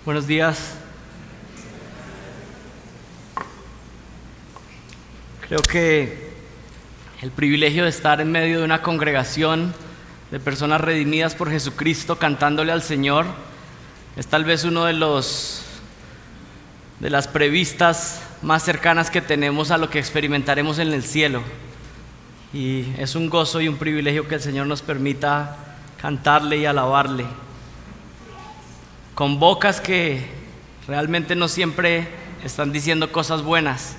Buenos días. Creo que el privilegio de estar en medio de una congregación de personas redimidas por Jesucristo cantándole al Señor es tal vez uno de las previstas más cercanas que tenemos a lo que experimentaremos en el cielo. Y es un gozo y un privilegio que el Señor nos permita cantarle y alabarle con bocas que realmente no siempre están diciendo cosas buenas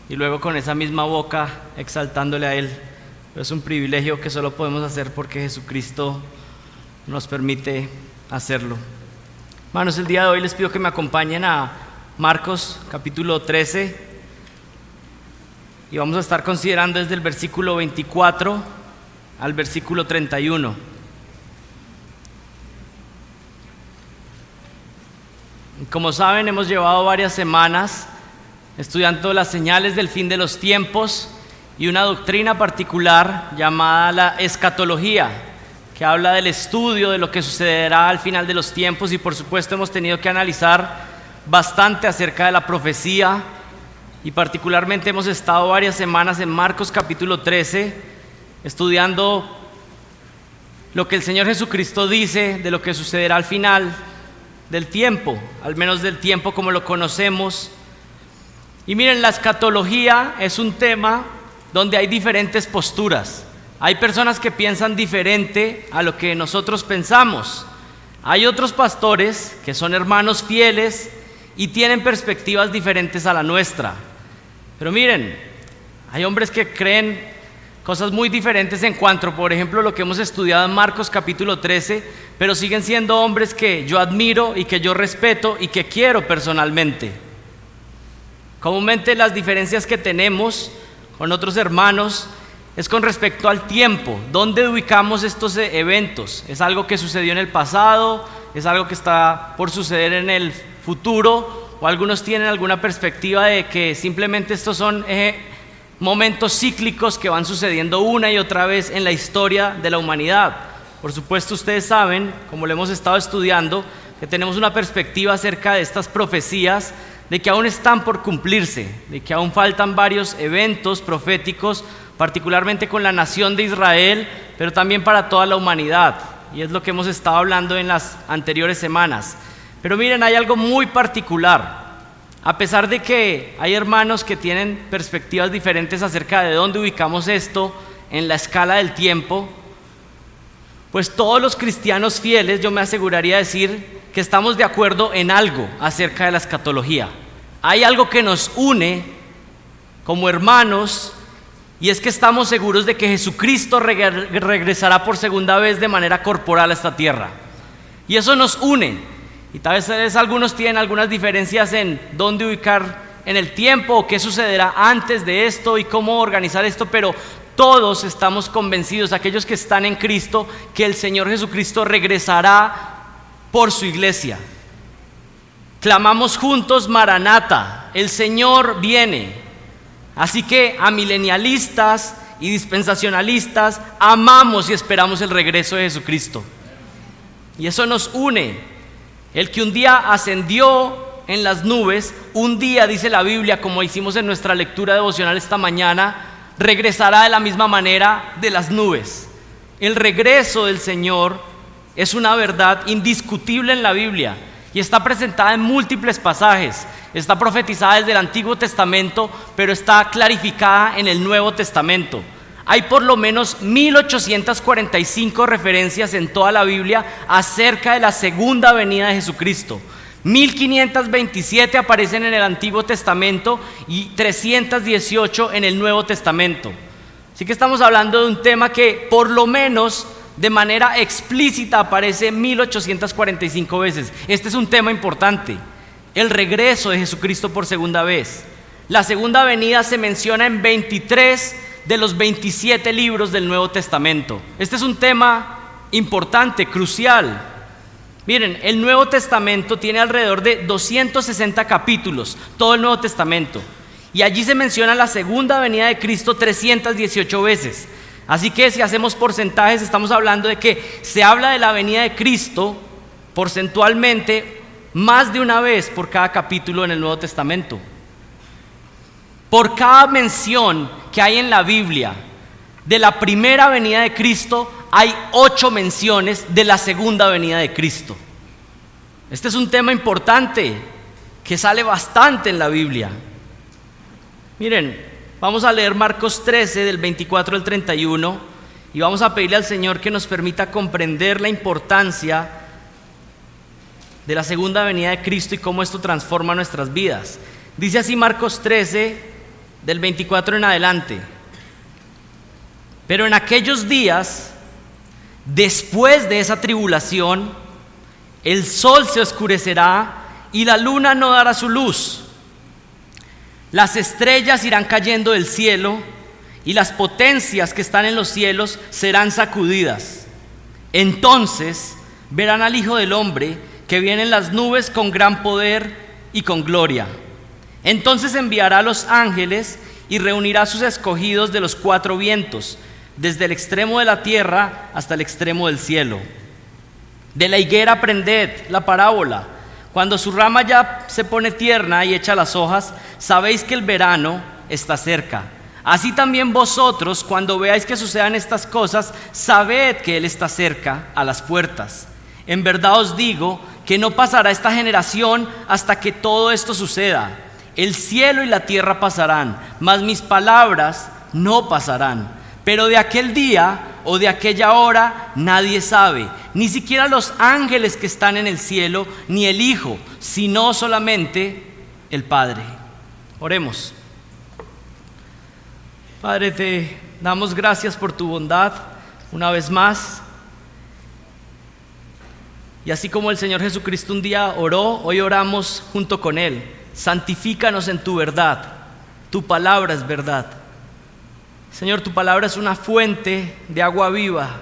y luego con esa misma boca exaltándole a Él. Pero es un privilegio que solo podemos hacer porque Jesucristo nos permite hacerlo. Hermanos, el día de hoy les pido que me acompañen a Marcos capítulo 13 y vamos a estar considerando desde el versículo 24 al versículo 31. Como saben, hemos llevado varias semanas estudiando las señales del fin de los tiempos y una doctrina particular llamada la escatología, que habla del estudio de lo que sucederá al final de los tiempos, y por supuesto hemos tenido que analizar bastante acerca de la profecía, y particularmente hemos estado varias semanas en Marcos capítulo 13 estudiando lo que el Señor Jesucristo dice de lo que sucederá al final del tiempo, al menos del tiempo como lo conocemos. Y miren, la escatología es un tema donde hay diferentes posturas. Hay personas que piensan diferente a lo que nosotros pensamos. Hay otros pastores que son hermanos fieles y tienen perspectivas diferentes a la nuestra. Pero miren, hay hombres que creen cosas muy diferentes en cuanto, por ejemplo, lo que hemos estudiado en Marcos capítulo 13, pero siguen siendo hombres que yo admiro y que yo respeto y que quiero personalmente. Comúnmente las diferencias que tenemos con otros hermanos es con respecto al tiempo, dónde ubicamos estos eventos. ¿Es algo que sucedió en el pasado? ¿Es algo que está por suceder en el futuro? ¿O algunos tienen alguna perspectiva de que simplemente estos son momentos cíclicos que van sucediendo una y otra vez en la historia de la humanidad? Por supuesto, ustedes saben, como lo hemos estado estudiando, que tenemos una perspectiva acerca de estas profecías, de que aún están por cumplirse, de que aún faltan varios eventos proféticos, particularmente con la nación de Israel, pero también para toda la humanidad, y es lo que hemos estado hablando en las anteriores semanas. Pero miren, hay algo muy particular. A pesar de que hay hermanos que tienen perspectivas diferentes acerca de dónde ubicamos esto en la escala del tiempo, pues todos los cristianos fieles, yo me aseguraría decir que estamos de acuerdo en algo acerca de la escatología. Hay algo que nos une como hermanos, y es que estamos seguros de que Jesucristo regresará por segunda vez de manera corporal a esta tierra. Y eso nos une. Y tal vez algunos tienen algunas diferencias en dónde ubicar en el tiempo o qué sucederá antes de esto y cómo organizar esto, pero todos estamos convencidos, aquellos que están en Cristo, que el Señor Jesucristo regresará por su iglesia. Clamamos juntos: Maranata, el Señor viene. Así que a milenialistas y dispensacionalistas amamos y esperamos el regreso de Jesucristo. Y eso nos une. El que un día ascendió en las nubes, un día, dice la Biblia, como hicimos en nuestra lectura devocional esta mañana, regresará de la misma manera de las nubes. El regreso del Señor es una verdad indiscutible en la Biblia y está presentada en múltiples pasajes. Está profetizada desde el Antiguo Testamento, pero está clarificada en el Nuevo Testamento. Hay por lo menos 1845 referencias en toda la Biblia acerca de la segunda venida de Jesucristo. 1527 aparecen en el Antiguo Testamento y 318 en el Nuevo Testamento. Así que estamos hablando de un tema que por lo menos de manera explícita aparece 1845 veces. Este es un tema importante: el regreso de Jesucristo por segunda vez. La segunda venida se menciona en 23 de los 27 libros del Nuevo Testamento. Este es un tema importante, crucial. Miren, el Nuevo Testamento tiene alrededor de 260 capítulos, todo el Nuevo Testamento, y allí se menciona la segunda venida de Cristo 318 veces. Así que si hacemos porcentajes, estamos hablando de que se habla de la venida de Cristo porcentualmente más de una vez por cada capítulo en el Nuevo Testamento. Por cada mención que hay en la Biblia de la primera venida de Cristo, hay 8 menciones de la segunda venida de Cristo. Este es un tema importante que sale bastante en la Biblia. Miren, vamos a leer Marcos 13 del 24 al 31 y vamos a pedirle al Señor que nos permita comprender la importancia de la segunda venida de Cristo y cómo esto transforma nuestras vidas. Dice así Marcos 13 del 24 en adelante: pero en aquellos días, después de esa tribulación, el sol se oscurecerá y la luna no dará su luz. Las estrellas irán cayendo del cielo y las potencias que están en los cielos serán sacudidas. Entonces verán al Hijo del Hombre que viene en las nubes con gran poder y con gloria. Entonces enviará a los ángeles y reunirá a sus escogidos de los 4 vientos, desde el extremo de la tierra hasta el extremo del cielo. De la higuera aprended la parábola. Cuando su rama ya se pone tierna y echa las hojas, sabéis que el verano está cerca. Así también vosotros, cuando veáis que sucedan estas cosas, sabed que Él está cerca, a las puertas. En verdad os digo que no pasará esta generación hasta que todo esto suceda. El cielo y la tierra pasarán, mas mis palabras no pasarán. Pero de aquel día o de aquella hora nadie sabe, ni siquiera los ángeles que están en el cielo, ni el Hijo, sino solamente el Padre. Oremos. Padre, te damos gracias por tu bondad una vez más. Y así como el Señor Jesucristo un día oró, hoy oramos junto con Él. Santifícanos en tu verdad. Tu palabra es verdad. Señor, tu palabra es una fuente de agua viva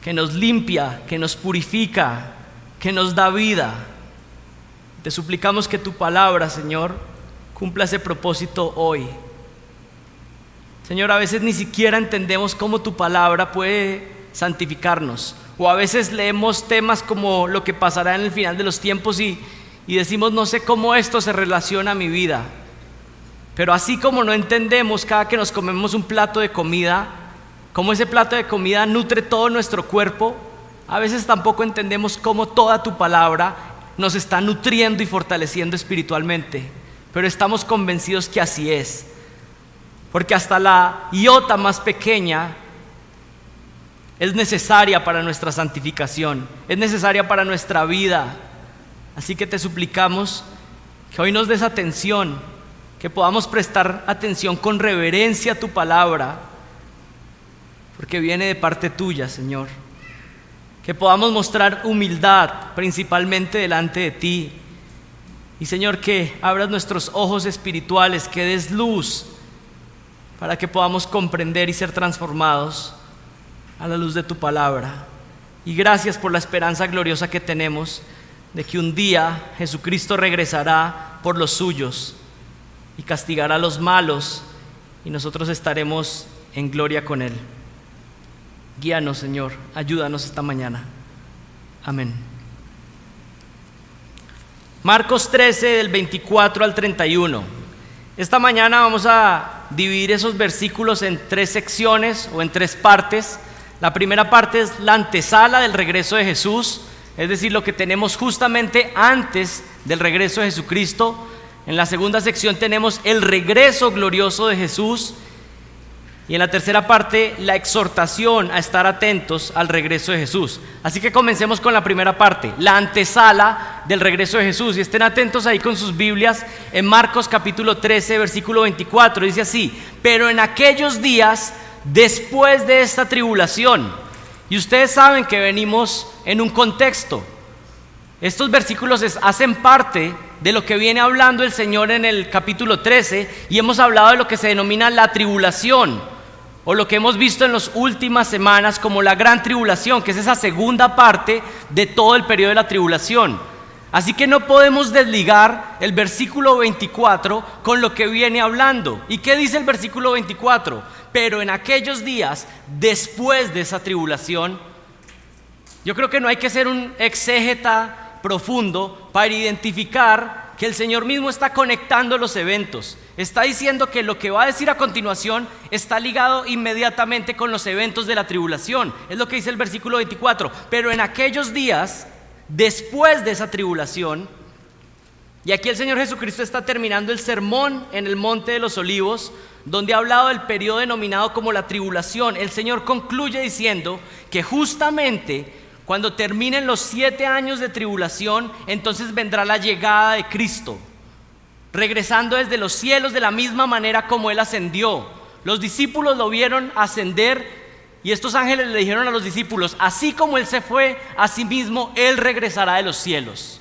que nos limpia, que nos purifica, que nos da vida. Te suplicamos que tu palabra, Señor, cumpla ese propósito hoy. Señor, a veces ni siquiera entendemos cómo tu palabra puede santificarnos. O a veces leemos temas como lo que pasará en el final de los tiempos y decimos, no sé cómo esto se relaciona a mi vida. Pero así como no entendemos cada que nos comemos un plato de comida, cómo ese plato de comida nutre todo nuestro cuerpo, a veces tampoco entendemos cómo toda tu palabra nos está nutriendo y fortaleciendo espiritualmente. Pero estamos convencidos que así es. Porque hasta la iota más pequeña es necesaria para nuestra santificación, es necesaria para nuestra vida. Así que te suplicamos que hoy nos des atención, que podamos prestar atención con reverencia a tu palabra, porque viene de parte tuya, Señor. Que podamos mostrar humildad principalmente delante de ti. Y Señor, que abras nuestros ojos espirituales, que des luz para que podamos comprender y ser transformados a la luz de tu palabra. Y gracias por la esperanza gloriosa que tenemos de que un día Jesucristo regresará por los suyos y castigará a los malos y nosotros estaremos en gloria con Él. Guíanos, Señor, ayúdanos esta mañana. Amén. Marcos 13 del 24 al 31. Esta mañana vamos a dividir esos versículos en 3 secciones o en 3 partes. La primera parte es la antesala del regreso de Jesús, es decir, lo que tenemos justamente antes del regreso de Jesucristo. En la segunda sección tenemos el regreso glorioso de Jesús. Y en la tercera parte, la exhortación a estar atentos al regreso de Jesús. Así que comencemos con la primera parte, la antesala del regreso de Jesús. Y estén atentos ahí con sus Biblias en Marcos capítulo 13, versículo 24. Dice así: pero en aquellos días, después de esta tribulación. Y ustedes saben que venimos en un contexto. Estos versículos hacen parte de lo que viene hablando el Señor en el capítulo 13, y hemos hablado de lo que se denomina la tribulación, o lo que hemos visto en las últimas semanas como la gran tribulación, que es esa segunda parte de todo el periodo de la tribulación. Así que no podemos desligar el versículo 24 con lo que viene hablando. ¿Y qué dice el versículo 24? Pero en aquellos días, después de esa tribulación. Yo creo que no hay que ser un exégeta profundo para identificar que el Señor mismo está conectando los eventos. Está diciendo que lo que va a decir a continuación está ligado inmediatamente con los eventos de la tribulación. Es lo que dice el versículo 24. Pero en aquellos días, después de esa tribulación, y aquí el Señor Jesucristo está terminando el sermón en el Monte de los Olivos, donde ha hablado del periodo denominado como la tribulación. El Señor concluye diciendo que justamente cuando terminen los 7 años de tribulación, entonces vendrá la llegada de Cristo, regresando desde los cielos de la misma manera como Él ascendió. Los discípulos lo vieron ascender y estos ángeles le dijeron a los discípulos: así como Él se fue, así mismo Él regresará de los cielos.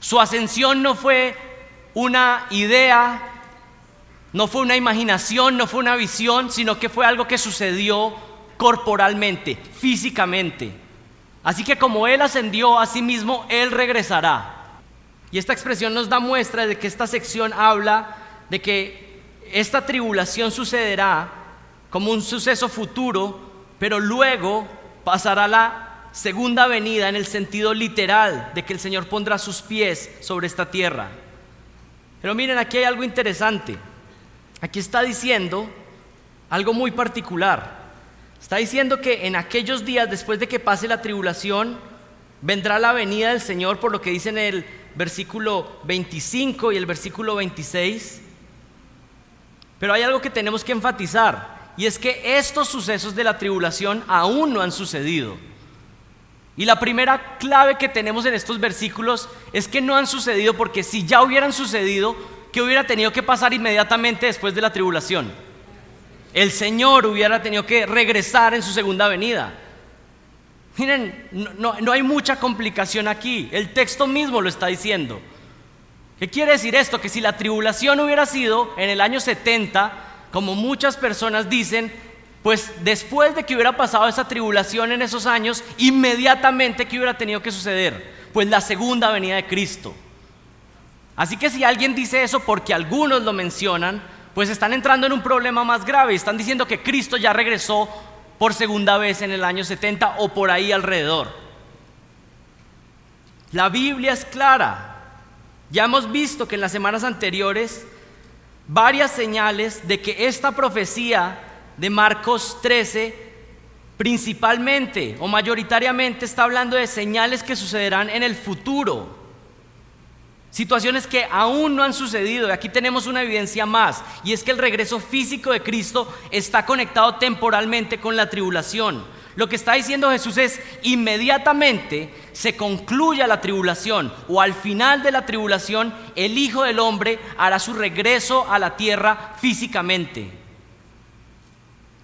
Su ascensión no fue una idea, no fue una imaginación, no fue una visión, sino que fue algo que sucedió corporalmente, físicamente. Así que como Él ascendió, así mismo Él regresará. Y esta expresión nos da muestra de que esta sección habla de que esta tribulación sucederá como un suceso futuro, pero luego pasará la segunda venida en el sentido literal de que el Señor pondrá sus pies sobre esta tierra. Pero miren, aquí hay algo interesante. Aquí está diciendo algo muy particular. Está diciendo que en aquellos días, después de que pase la tribulación, vendrá la venida del Señor, por lo que dice en el versículo 25 y el versículo 26. Pero hay algo que tenemos que enfatizar, y es que estos sucesos de la tribulación aún no han sucedido. Y la primera clave que tenemos en estos versículos es que no han sucedido, porque si ya hubieran sucedido, ¿qué hubiera tenido que pasar inmediatamente después de la tribulación? El Señor hubiera tenido que regresar en su segunda venida. Miren, no hay mucha complicación aquí. El texto mismo lo está diciendo. ¿Qué quiere decir esto? Que si la tribulación hubiera sido en el año 70, como muchas personas dicen, pues después de que hubiera pasado esa tribulación en esos años, inmediatamente ¿qué hubiera tenido que suceder? Pues la segunda venida de Cristo. Así que si alguien dice eso porque algunos lo mencionan, pues están entrando en un problema más grave. Están diciendo que Cristo ya regresó por segunda vez en el año 70 o por ahí alrededor. La Biblia es clara. Ya hemos visto que en las semanas anteriores varias señales de que esta profecía de Marcos 13 principalmente o mayoritariamente está hablando de señales que sucederán en el futuro. Situaciones que aún no han sucedido. Y aquí tenemos una evidencia más, y es que el regreso físico de Cristo está conectado temporalmente con la tribulación. Lo que está diciendo Jesús es: inmediatamente se concluya la tribulación, o al final de la tribulación, el Hijo del Hombre hará su regreso a la tierra físicamente.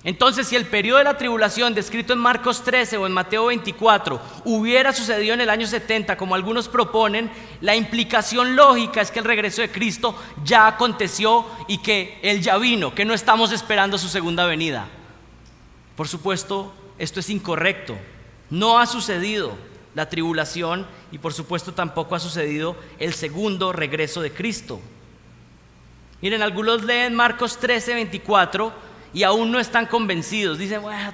Entonces, si el periodo de la tribulación descrito en Marcos 13 o en Mateo 24 hubiera sucedido en el año 70, como algunos proponen, la implicación lógica es que el regreso de Cristo ya aconteció y que Él ya vino, que no estamos esperando su segunda venida. Por supuesto, esto es incorrecto. No ha sucedido la tribulación y por supuesto tampoco ha sucedido el segundo regreso de Cristo. Miren, algunos leen Marcos 13, 24 y aún no están convencidos. Dicen: bueno,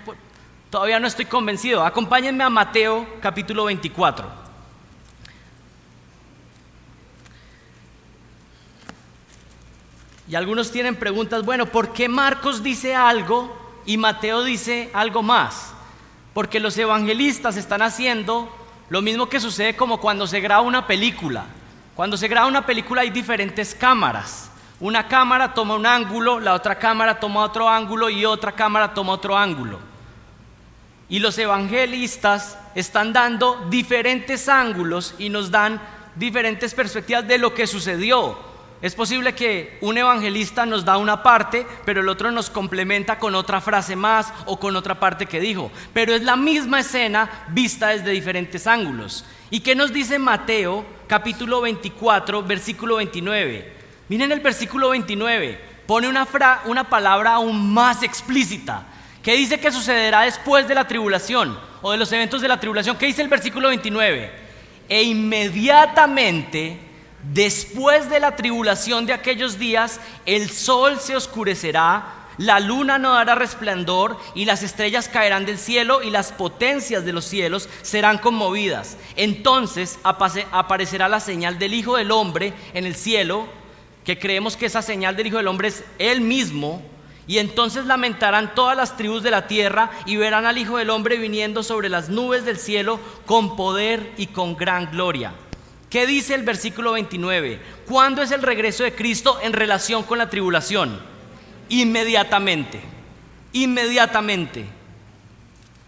todavía no estoy convencido. Acompáñenme a Mateo capítulo 24. Y algunos tienen preguntas: bueno, ¿por qué Marcos dice algo y Mateo dice algo más? Porque los evangelistas están haciendo lo mismo que sucede como cuando se graba una película. Cuando se graba una película hay diferentes cámaras. Una cámara toma un ángulo, la otra cámara toma otro ángulo y otra cámara toma otro ángulo. Y los evangelistas están dando diferentes ángulos y nos dan diferentes perspectivas de lo que sucedió. Es posible que un evangelista nos da una parte, pero el otro nos complementa con otra frase más o con otra parte que dijo. Pero es la misma escena vista desde diferentes ángulos. ¿Y qué nos dice Mateo capítulo 24, versículo 29? Miren el versículo 29, pone una palabra aún más explícita, que dice que sucederá después de la tribulación o de los eventos de la tribulación. ¿Qué dice el versículo 29? E inmediatamente después de la tribulación de aquellos días, el sol se oscurecerá, la luna no dará resplandor y las estrellas caerán del cielo y las potencias de los cielos serán conmovidas. Entonces aparecerá la señal del Hijo del Hombre en el cielo, que creemos que esa señal del Hijo del Hombre es Él mismo. Y entonces lamentarán todas las tribus de la tierra y verán al Hijo del Hombre viniendo sobre las nubes del cielo con poder y con gran gloria. ¿Qué dice el versículo 29? ¿Cuándo es el regreso de Cristo en relación con la tribulación? Inmediatamente. Inmediatamente.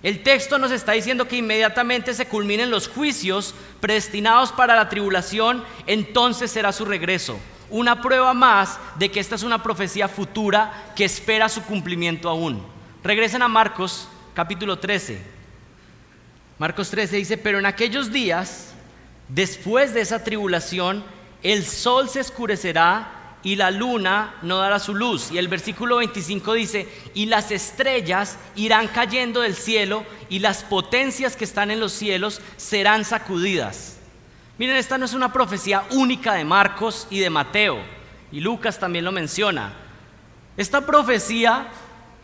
El texto nos está diciendo que inmediatamente se culminen los juicios predestinados para la tribulación, entonces será su regreso. Una prueba más de que esta es una profecía futura que espera su cumplimiento aún. Regresen a Marcos capítulo 13. Marcos 13 dice: pero en aquellos días, después de esa tribulación, el sol se oscurecerá y la luna no dará su luz. Y el versículo 25 dice: y las estrellas irán cayendo del cielo y las potencias que están en los cielos serán sacudidas. Miren, esta no es una profecía única de Marcos y de Mateo, y Lucas también lo menciona. Esta profecía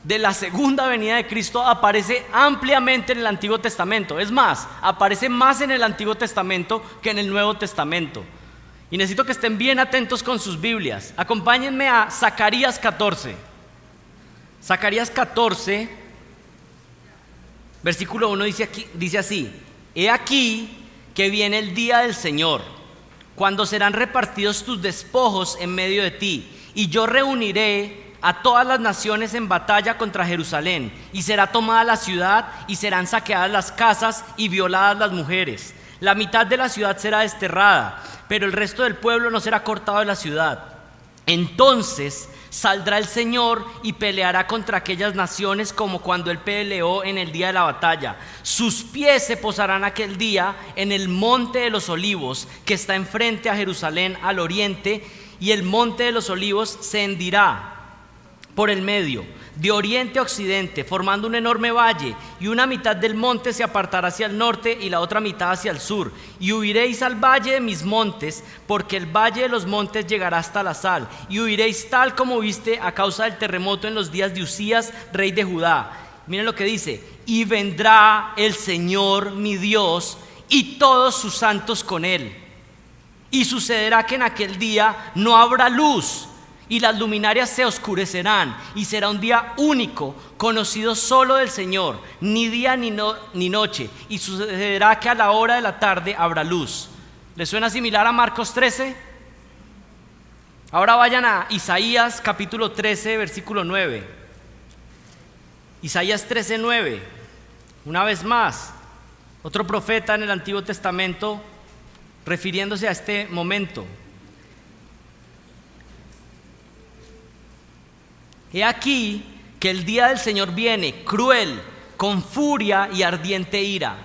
de la segunda venida de Cristo aparece ampliamente en el Antiguo Testamento. Es más, aparece más en el Antiguo Testamento que en el Nuevo Testamento. Y necesito que estén bien atentos con sus Biblias. Acompáñenme a Zacarías 14. Zacarías 14, versículo 1 dice así: he aquí que viene el día del Señor, cuando serán repartidos tus despojos en medio de ti, y yo reuniré a todas las naciones en batalla contra Jerusalén, y será tomada la ciudad, y serán saqueadas las casas y violadas las mujeres. La mitad de la ciudad será desterrada, pero el resto del pueblo no será cortado de la ciudad. Entonces saldrá el Señor y peleará contra aquellas naciones como cuando Él peleó en el día de la batalla. Sus pies se posarán aquel día en el monte de los olivos, que está enfrente a Jerusalén al oriente, y el monte de los olivos se hendirá por el medio, de oriente a occidente, formando un enorme valle, y una mitad del monte se apartará hacia el norte y la otra mitad hacia el sur. Y huiréis al valle de mis montes, porque el valle de los montes llegará hasta la sal, y huiréis tal como viste a causa del terremoto en los días de Usías, rey de Judá. Miren lo que dice: y vendrá el Señor mi Dios y todos sus santos con él. Y sucederá que en aquel día no habrá luz, y las luminarias se oscurecerán, y será un día único, conocido solo del Señor, ni día ni noche, y sucederá que a la hora de la tarde habrá luz. ¿Les suena similar a Marcos 13? Ahora vayan a Isaías capítulo 13, versículo 9. Isaías 13, 9. Una vez más, otro profeta en el Antiguo Testamento refiriéndose a este momento. He aquí que el día del Señor viene, cruel, con furia y ardiente ira,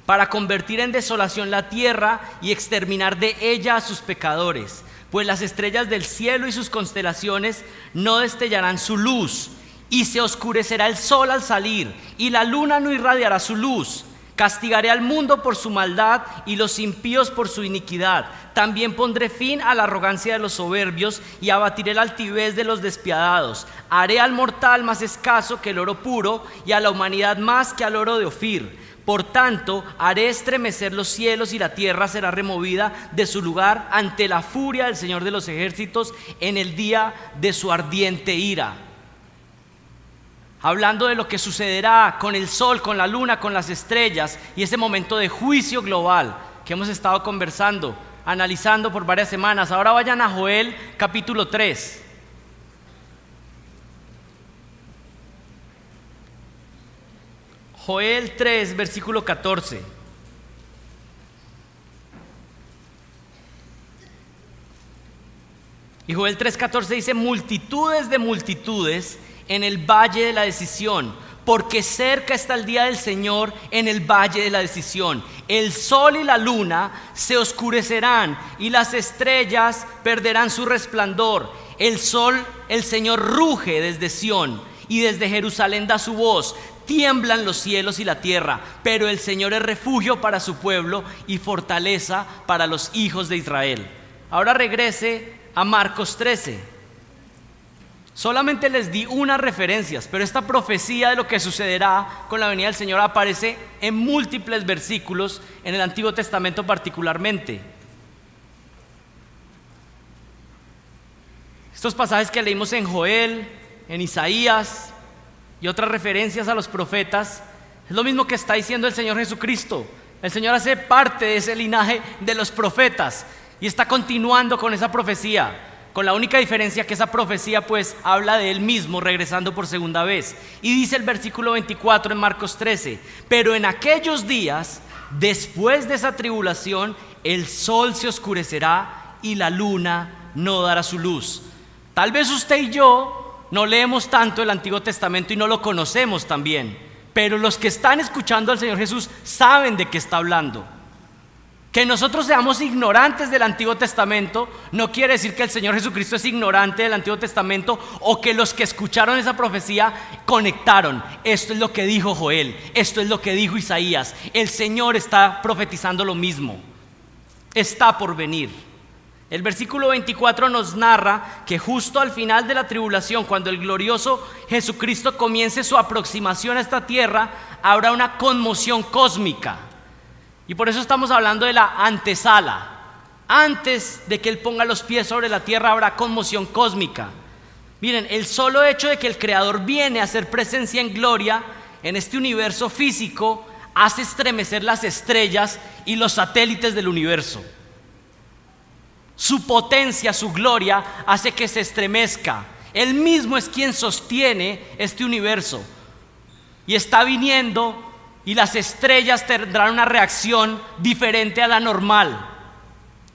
para convertir en desolación la tierra y exterminar de ella a sus pecadores. Pues las estrellas del cielo y sus constelaciones no destellarán su luz, y se oscurecerá el sol al salir, y la luna no irradiará su luz. Castigaré al mundo por su maldad y los impíos por su iniquidad. También pondré fin a la arrogancia de los soberbios y abatiré la altivez de los despiadados. Haré al mortal más escaso que el oro puro y a la humanidad más que al oro de Ofir. Por tanto, haré estremecer los cielos y la tierra será removida de su lugar ante la furia del Señor de los ejércitos en el día de su ardiente ira. Hablando de lo que sucederá con el sol, con la luna, con las estrellas y ese momento de juicio global que hemos estado conversando, analizando por varias semanas. Ahora vayan a Joel capítulo 3. Joel 3, versículo 14. Y Joel 3:14 dice: multitudes de multitudes en el valle de la decisión, porque cerca está el día del Señor en el valle de la decisión. El sol y la luna se oscurecerán y las estrellas perderán su resplandor. El Señor ruge desde Sión y desde Jerusalén da su voz. Tiemblan los cielos y la tierra, pero el Señor es refugio para su pueblo y fortaleza para los hijos de Israel. Ahora regrese a Marcos 13. Solamente les di unas referencias, pero esta profecía de lo que sucederá con la venida del Señor aparece en múltiples versículos en el Antiguo Testamento particularmente. Estos pasajes que leímos en Joel, en Isaías y otras referencias a los profetas, es lo mismo que está diciendo el Señor Jesucristo. El Señor hace parte de ese linaje de los profetas y está continuando con esa profecía, con la única diferencia que esa profecía pues habla de Él mismo regresando por segunda vez. Y dice el versículo 24 en Marcos 13: pero en aquellos días, después de esa tribulación, el sol se oscurecerá y la luna no dará su luz. Tal vez usted y yo no leemos tanto el Antiguo Testamento y no lo conocemos tan bien, pero los que están escuchando al Señor Jesús saben de qué está hablando. Que nosotros seamos ignorantes del Antiguo Testamento no quiere decir que el Señor Jesucristo es ignorante del Antiguo Testamento o que los que escucharon esa profecía conectaron. Esto es lo que dijo Joel, esto es lo que dijo Isaías. El Señor está profetizando lo mismo. Está por venir. El versículo 24 nos narra que justo al final de la tribulación, cuando el glorioso Jesucristo comience su aproximación a esta tierra, habrá una conmoción cósmica. Y por eso estamos hablando de la antesala. Antes de que Él ponga los pies sobre la tierra habrá conmoción cósmica. Miren, el solo hecho de que el Creador viene a hacer presencia en gloria en este universo físico hace estremecer las estrellas y los satélites del universo. Su potencia, su gloria hace que se estremezca. Él mismo es quien sostiene este universo. Y está viniendo, y las estrellas tendrán una reacción diferente a la normal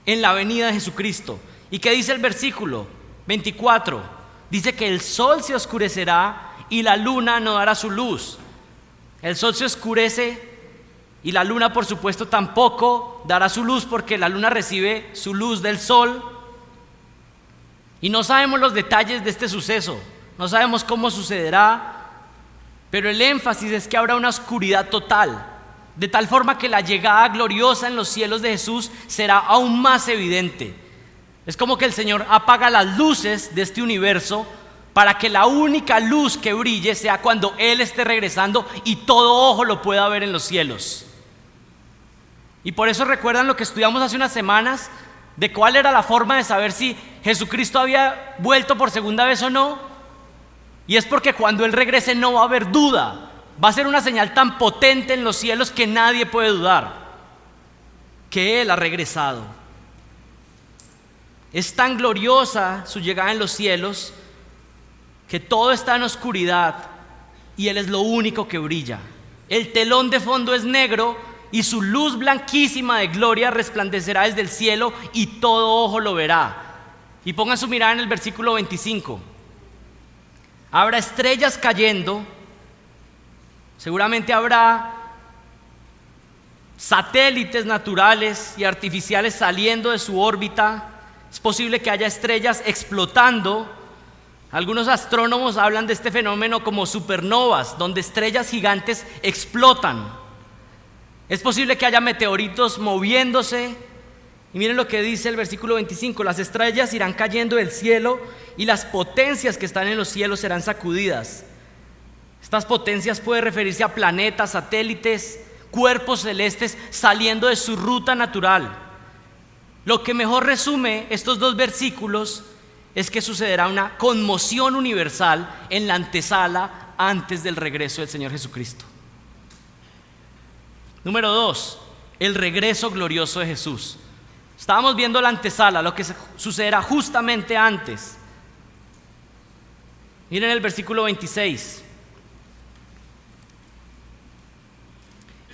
en la venida de Jesucristo. ¿Y qué dice el versículo 24? Dice que el sol se oscurecerá y la luna no dará su luz. El sol se oscurece y la luna, por supuesto, tampoco dará su luz, porque la luna recibe su luz del sol. Y no sabemos los detalles de este suceso, no sabemos cómo sucederá, pero el énfasis es que habrá una oscuridad total, de tal forma que la llegada gloriosa en los cielos de Jesús será aún más evidente. Es como que el Señor apaga las luces de este universo para que la única luz que brille sea cuando Él esté regresando y todo ojo lo pueda ver en los cielos. Y por eso recuerdan lo que estudiamos hace unas semanas, de cuál era la forma de saber si Jesucristo había vuelto por segunda vez o no. Y es porque cuando Él regrese no va a haber duda. Va a ser una señal tan potente en los cielos que nadie puede dudar que Él ha regresado. Es tan gloriosa su llegada en los cielos que todo está en oscuridad y Él es lo único que brilla. El telón de fondo es negro y su luz blanquísima de gloria resplandecerá desde el cielo y todo ojo lo verá. Y pongan su mirada en el versículo 25. Habrá estrellas cayendo, seguramente habrá satélites naturales y artificiales saliendo de su órbita. Es posible que haya estrellas explotando. Algunos astrónomos hablan de este fenómeno como supernovas, donde estrellas gigantes explotan. Es posible que haya meteoritos moviéndose. Y miren lo que dice el versículo 25: las estrellas irán cayendo del cielo y las potencias que están en los cielos serán sacudidas. Estas potencias pueden referirse a planetas, satélites, cuerpos celestes saliendo de su ruta natural. Lo que mejor resume estos dos versículos es que sucederá una conmoción universal en la antesala antes del regreso del Señor Jesucristo. Número 2, el regreso glorioso de Jesús. Estábamos viendo la antesala, lo que sucederá justamente antes. Miren el versículo 26.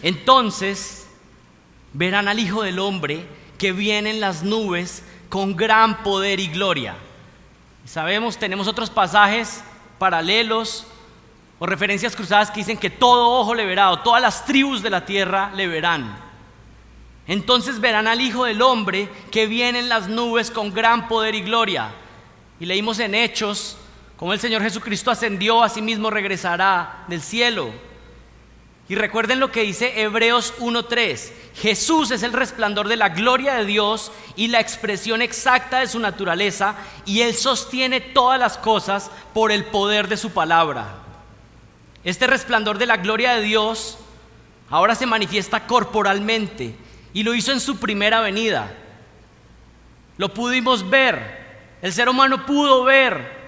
Entonces verán al Hijo del Hombre que viene en las nubes con gran poder y gloria. Sabemos, tenemos otros pasajes paralelos o referencias cruzadas que dicen que todo ojo le verá, o todas las tribus de la tierra le verán. Entonces verán al Hijo del Hombre que viene en las nubes con gran poder y gloria. Y leímos en Hechos cómo el Señor Jesucristo ascendió, a sí mismo regresará del cielo. Y recuerden lo que dice Hebreos 1:3. Jesús es el resplandor de la gloria de Dios y la expresión exacta de su naturaleza, y Él sostiene todas las cosas por el poder de su palabra. Este resplandor de la gloria de Dios ahora se manifiesta corporalmente, y lo hizo en su primera venida. Lo pudimos ver, el ser humano pudo ver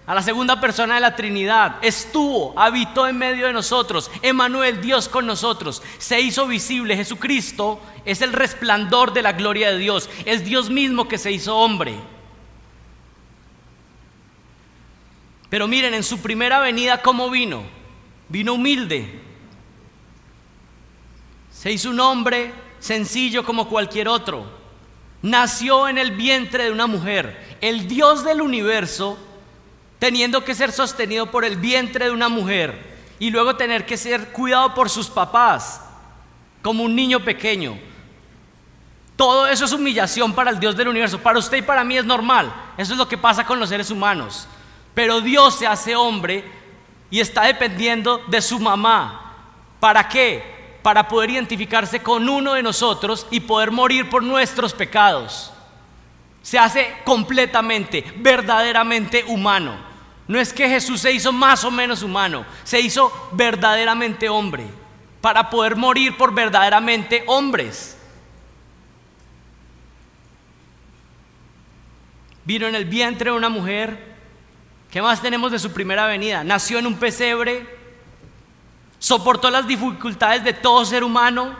a la segunda persona de la Trinidad. Habitó en medio de nosotros. Emmanuel, Dios con nosotros, se hizo visible. Jesucristo es el resplandor de la gloria de Dios. Es Dios mismo que se hizo hombre. Pero miren, en su primera venida, ¿cómo vino? Vino humilde. Se hizo un hombre sencillo como cualquier otro. Nació en el vientre de una mujer. El Dios del universo, teniendo que ser sostenido por el vientre de una mujer y luego tener que ser cuidado por sus papás como un niño pequeño. Todo eso es humillación para el Dios del universo. Para usted y para mí es normal. Eso es lo que pasa con los seres humanos. Pero Dios se hace hombre y está dependiendo de su mamá. ¿Para qué? Para poder identificarse con uno de nosotros y poder morir por nuestros pecados. Se hace completamente, verdaderamente humano. No es que Jesús se hizo más o menos humano, se hizo verdaderamente hombre, para poder morir por verdaderamente hombres. Vino en el vientre de una mujer. ¿Qué más tenemos de su primera venida? Nació en un pesebre, soportó las dificultades de todo ser humano,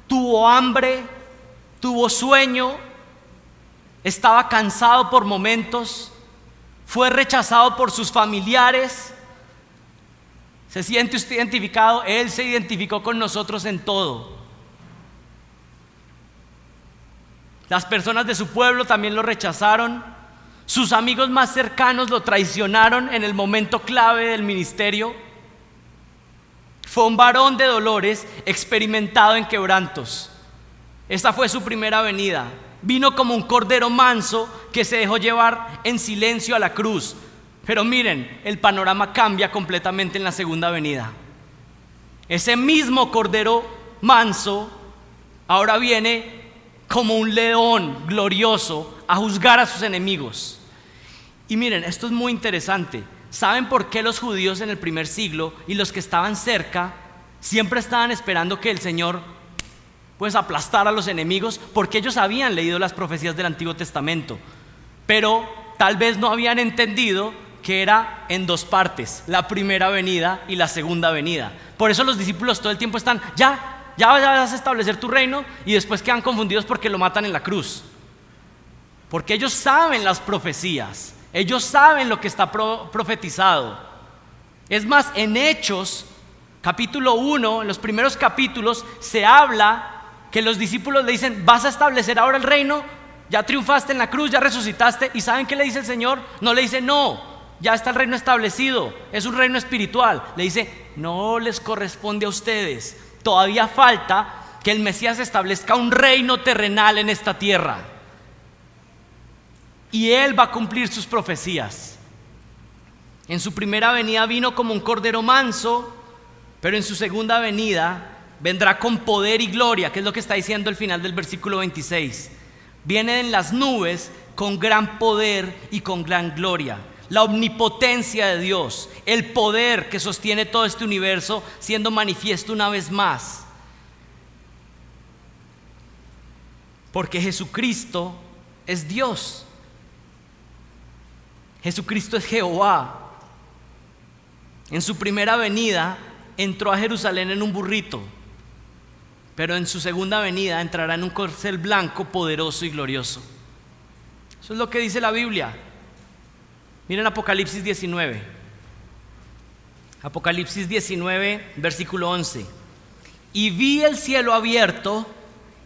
tuvo hambre, tuvo sueño, estaba cansado por momentos, fue rechazado por sus familiares. ¿Se siente usted identificado? Él se identificó con nosotros en todo. Las personas de su pueblo también lo rechazaron. Sus amigos más cercanos lo traicionaron en el momento clave del ministerio. Fue un varón de dolores, experimentado en quebrantos. Esta fue su primera venida. Vino como un cordero manso que se dejó llevar en silencio a la cruz. Pero miren, el panorama cambia completamente en la segunda venida. Ese mismo cordero manso ahora viene como un león glorioso a juzgar a sus enemigos. Y miren, esto es muy interesante. ¿Saben por qué los judíos en el primer siglo y los que estaban cerca siempre estaban esperando que el Señor aplastar a los enemigos? Porque ellos habían leído las profecías del Antiguo Testamento, pero tal vez no habían entendido que era en dos partes, la primera venida y la segunda venida. Por eso los discípulos todo el tiempo están, ya vas a establecer tu reino, y después quedan confundidos porque lo matan en la cruz. Porque ellos saben las profecías, ellos saben lo que está profetizado. Es más, en Hechos, capítulo 1, en los primeros capítulos, se habla que los discípulos le dicen, ¿vas a establecer ahora el reino? Ya triunfaste en la cruz, ya resucitaste. ¿Y saben qué le dice el Señor? No le dice, no, ya está el reino establecido, es un reino espiritual. Le dice, no les corresponde a ustedes. Todavía falta que el Mesías establezca un reino terrenal en esta tierra. Y Él va a cumplir sus profecías. En su primera venida vino como un cordero manso, pero en su segunda venida vendrá con poder y gloria, que es lo que está diciendo el final del versículo 26. Viene en las nubes con gran poder y con gran gloria. La omnipotencia de Dios, el poder que sostiene todo este universo, siendo manifiesto una vez más. Porque Jesucristo es Dios. Jesucristo es Jehová. En su primera venida entró a Jerusalén en un burrito, pero en su segunda venida entrará en un corcel blanco, poderoso y glorioso. Eso es lo que dice la Biblia. Miren Apocalipsis 19. Apocalipsis 19, versículo 11. Y vi el cielo abierto,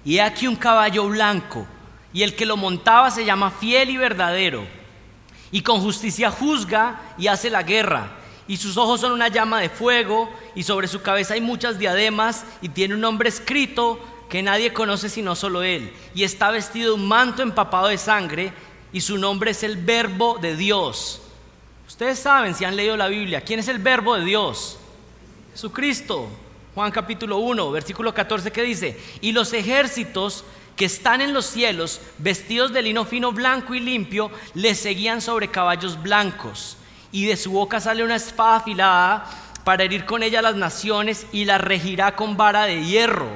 y he aquí un caballo blanco, y el que lo montaba se llama Fiel y Verdadero, y con justicia juzga y hace la guerra. Y sus ojos son una llama de fuego, y sobre su cabeza hay muchas diademas, y tiene un nombre escrito que nadie conoce sino solo él. Y está vestido de un manto empapado de sangre, y su nombre es el Verbo de Dios. Ustedes saben, si han leído la Biblia, ¿quién es el Verbo de Dios? Jesucristo. Juan capítulo 1, versículo 14, que dice: y los ejércitos que están en los cielos, vestidos de lino fino, blanco y limpio, le seguían sobre caballos blancos, y de su boca sale una espada afilada para herir con ella a las naciones, y las regirá con vara de hierro.